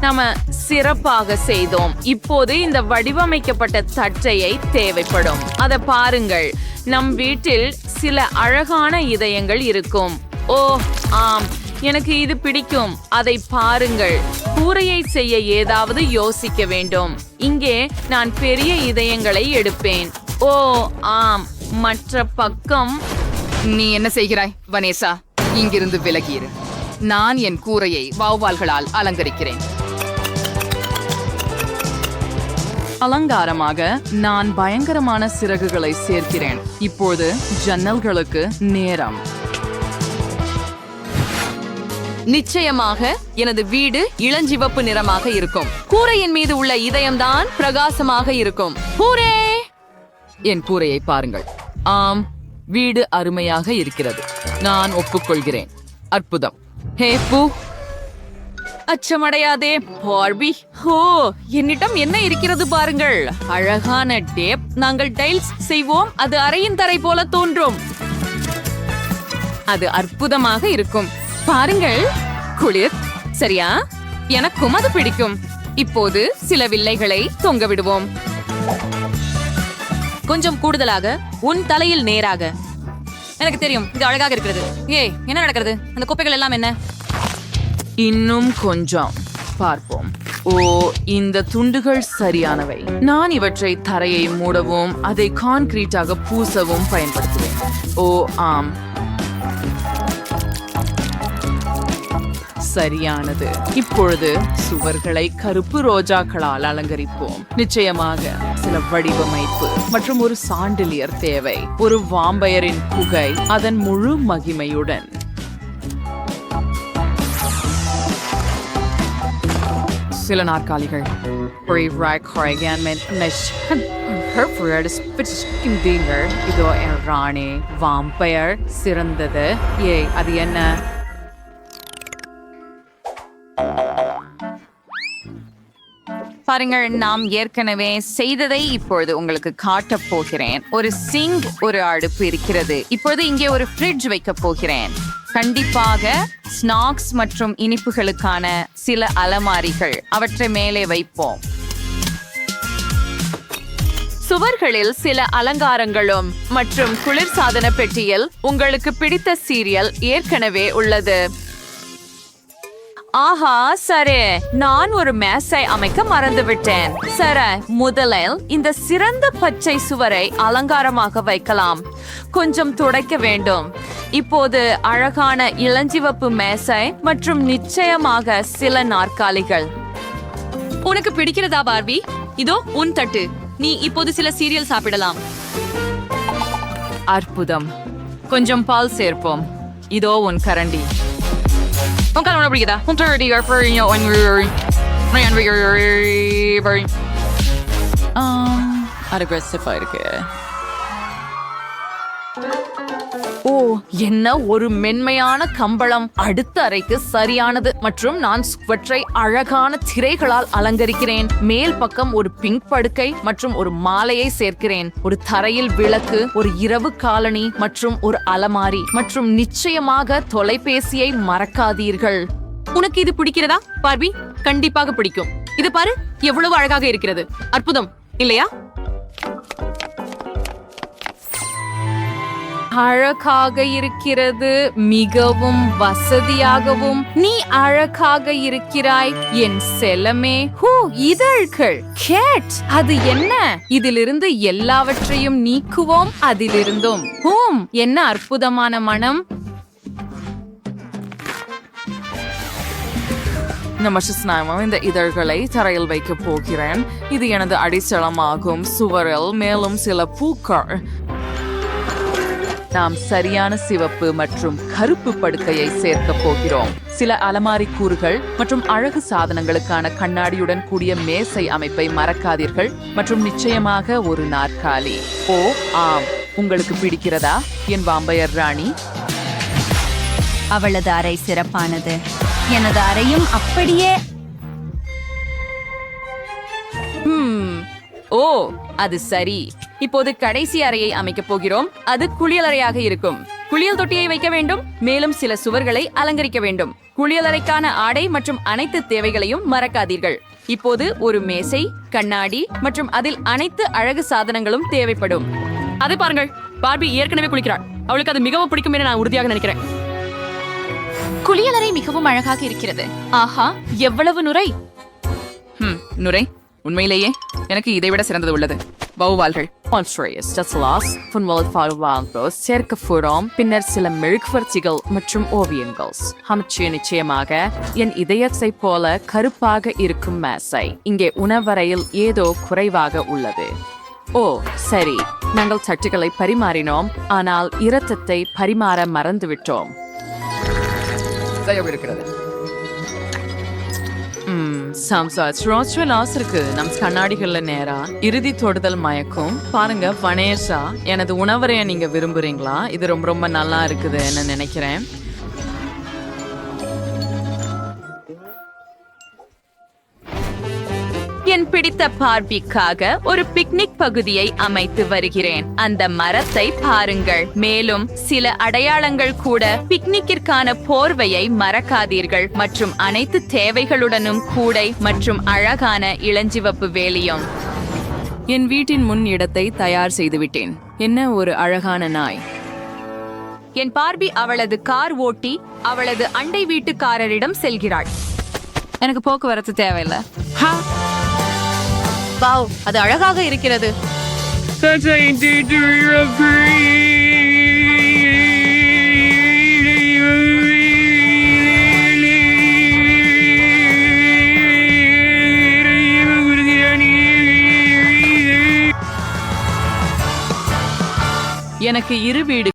நாம சிறப்பாக செய்தோம். இப்போது இந்த வடிவமைக்கப்பட்ட தட்டையை தேவைப்படும். அதை பாருங்கள். நம் வீட்டில் சில அழகான இதயங்கள் இருக்கும். ஓ ஆம், எனக்கு இது பிடிக்கும். அதை பாருங்கள். கூரையை செய்ய ஏதாவது யோசிக்க வேண்டும். இங்கே நான் பெரிய இதயங்களை எடுப்பேன். ஓ ஆம், மற்ற பக்கம். நீ என்ன செய்கிறாய் வனேசா? இங்கிருந்து விலகியிரு. நான் என் கூரையை வௌவால்களால் அலங்கரிக்கிறேன். அலங்காரமாக நான் பயங்கரமான சிறகுகளை சேர்க்கிறேன். இப்போது ஜன்னல்களுக்கு நேரம். நிச்சயமாக எனது வீடு இளஞ்சிவப்பு நிறமாக இருக்கும். கூரையின் மீது உள்ள இதயம்தான் பிரகாசமாக இருக்கும். ஹூரே! என் கூரையை பாருங்கள். ஆம், வீடு அருமையாக இருக்கிறது. நான் ஒப்புக்கொள்கிறேன். அற்புதம். ஹே பூ, அச்சமடையாதே பார்பி. ஓ, என்னிடம் என்ன இருக்கிறது பாருங்கள். அழகான டேப். நாங்கள் டைல்ஸ் செய்வோம். அது அறையின் தரை போல தோன்றும். அது அற்புதமாக இருக்கும். பாருங்கள், குளிர். சரியா? எனக்கும் அது பிடிக்கும். இப்போது சில வில்லைகளை தொங்க விடுவோம். கொஞ்சம் கூடுதலாக உன் தலையில் நேராக. எனக்கு தெரியும், இது அழகாக இருக்கிறது. ஏய், என்ன நடக்கிறது? அந்த குப்பைகள் எல்லாம் என்ன? இன்னும் கொஞ்சம் பார்ப்போம். ஓ, இந்த துண்டுகள் சரியானவை. நான் இவற்றை தரையை மூடவும் அதை கான்கிரீட்டாக பூசவும் பயன்படுத்துவேன். ஓ ஆம், சரியானது. இப்பொழுது சுவர்களை கருப்பு ரோஜாக்களால் அலங்கரிப்போம். நிச்சயமாக சில வடிவமைப்பு மற்றும் ஒரு சாண்டிலியர் தேவை. ஒரு வாம்பயரின் புகை அதன் முழு மகிமையுடன். சில நாற்காலிகள். இதோ என் ராணி வாம்பயர் சிறந்தது. ஏய், அது என்ன? பாருங்கள், நாம் ஏற்கனவே செய்ததை இப்பொழுது உங்களுக்கு காட்டப் போகிறேன். ஒரு சிங்க், ஒரு அடுப்பு இருக்கிறது. இப்பொழுது இங்கே ஒரு ஃப்ரிட்ஜ் வைக்க போகிறேன். கண்டிப்பாக ஸ்நாக்ஸ் மற்றும் இனிப்புகளுக்கான சில அலமாரிகள். அவற்றை மேலே வைப்போம். சுவர்களில் சில அலங்காரங்களும் மற்றும் குளிர்சாதன பெட்டியில் உங்களுக்கு பிடித்த சீரியல் ஏற்கனவே உள்ளது. ஆஹா, சரி, நான் ஒரு மேசை அமைக்க மறந்துவிட்டேன். சரி, முதலில் இந்த சிறந்த பச்சை சுவரை அலங்காரமாக வைக்கலாம். கொஞ்சம் துடைக்க வேண்டும். இப்போது அழகான இளஞ்சிவப்பு மேசை மற்றும் நிச்சயமாக சில நாற்காலிகள். உனக்கு பிடிக்கிறதா பார்பி? இதோ உன் தட்டு. நீ இப்போது சில சீரியல் சாப்பிடலாம். அற்புதம். கொஞ்சம் பால் சேர்ப்போம். இதோ உன் கரண்டி. ஓ, என்ன ஒரு மென்மையான கம்பளம். அடுத்த அறைக்கு சரியானது. மற்றும் நான் சுவற்றை அழகான திரைகளால் அலங்கரிக்கிறேன். மேல் பக்கம் ஒரு பிங்க் படுக்கை மற்றும் ஒரு மாலையை சேர்க்கிறேன். ஒரு தரையில் விளக்கு, ஒரு இரவு காலணி மற்றும் ஒரு அலமாரி. மற்றும் நிச்சயமாக தொலைபேசியை மறக்காதீர்கள். உனக்கு இது பிடிக்கிறதா பார்பி? கண்டிப்பாக பிடிக்கும். இது பாரு, எவ்வளவு அழகாக இருக்கிறது. அற்புதம் இல்லையா? அழகாக இருக்கிறது, மிகவும் வசதியாகவும். நீ அழகாக இருக்கிறாய் என் செல்லமே. ஹூ, இதழ்கள். கேட், அது என்ன? இதிலிருந்து எல்லாவற்றையும் நீக்குவோம். அதிலிருந்தும் என்ன அற்புதமான மனம். நமஸ்காரம். இந்த இதழ்களை தரையில் வைக்க போகிறேன். இது எனது அடித்தளமாகும். சுவரில் மேலும் சில பூக்கள். நாம் சரியான சிவப்பு மற்றும் கருப்பு படுக்கையை சேர்க்க போகிறோம். சில அலமாரி கூறுகள் மற்றும் அழகு சாதனங்களுக்கான கண்ணாடியுடன் கூடிய மேசை அமைப்பை மறக்காதீர்கள் மற்றும் நிச்சயமாக ஒரு நாற்காலி. ஓ ஆம், உங்களுக்கு பிடிக்கிறதா என் வாம்பயர் ராணி? அவளது அறை சிறப்பானது. எனது அறையும் அப்படியே. ஓ, அது சரி. இப்போது கடைசி அறையை அமைக்கப் போகிறோம். அது குளியலறையாக இருக்கும். குளியல் தொட்டியை வைக்க வேண்டும். மேலும் சில சுவர்களை அலங்கரிக்க வேண்டும். குளியலறைக்கான ஆடை மற்றும் அனைத்து தேவைகளையும் மறக்காதீர்கள். இப்போது ஒரு மேசை, கண்ணாடி மற்றும் அதில் அனைத்து அழகு சாதனங்களும் தேவைப்படும். அதை பாருங்கள், பார்பி ஏற்கனவே குளிக்கிறாள். அவளுக்கு அது மிகவும் பிடிக்கும் என நான் உறுதியாக நினைக்கிறேன். குளியலறை மிகவும் அழகாக இருக்கிறது. ஆஹா, எவ்வளவு நுரை. நுரை உண்மையிலேயே எனக்கு இதைவிட சிறந்தது உள்ளது. வௌவால்கள். பின்னர் சில மெழுகுவர்த்திகள் மற்றும் ஓவியங்கள். நிச்சயமாக என் இதயத்தை போல கருப்பாக இருக்கும் மேசை. இங்கே உணவறையில் ஏதோ குறைவாக உள்ளது. ஓ சரி, நாங்கள் தட்டுகளை பரிமாறினோம், ஆனால் இரத்தத்தை பரிமாற மறந்துவிட்டோம். இருக்கிறது. இருக்கு. நம் கண்ணாடிகள்ல நேரா இறுதி தொடுதல் மயக்கும். பாருங்க வனேஷா, எனது உணவறைய நீங்க விரும்புறீங்களா? இது ரொம்ப ரொம்ப நல்லா இருக்குதுன்னு நினைக்கிறேன். என் பிடித்த பார்பிக்காக ஒரு பிக்னிக் பகுதியை அமைத்து வருகிறேன். அந்த மரத்தை பாருங்கள். மேலும் சில அடையாளங்கள் கூட. பிக்னிக்கிற்கான போர்வையை மறக்காதீர்கள் மற்றும் அனைத்து தேவைகளுடனும் கூடை மற்றும் அழகான இளஞ்சிவப்பு வேலியும். என் வீட்டின் முன் இடத்தை தயார் செய்துவிட்டேன். என்ன ஒரு அழகான நாய். என் பார்பி அவளது கார் ஓட்டி அவளது அண்டை வீட்டுக்காரரிடம் செல்கிறாள். எனக்கு போக்குவரத்து தேவையில்லை. வாவ், அது அழகாக இருக்கிறது. எனக்கு இரு வீடு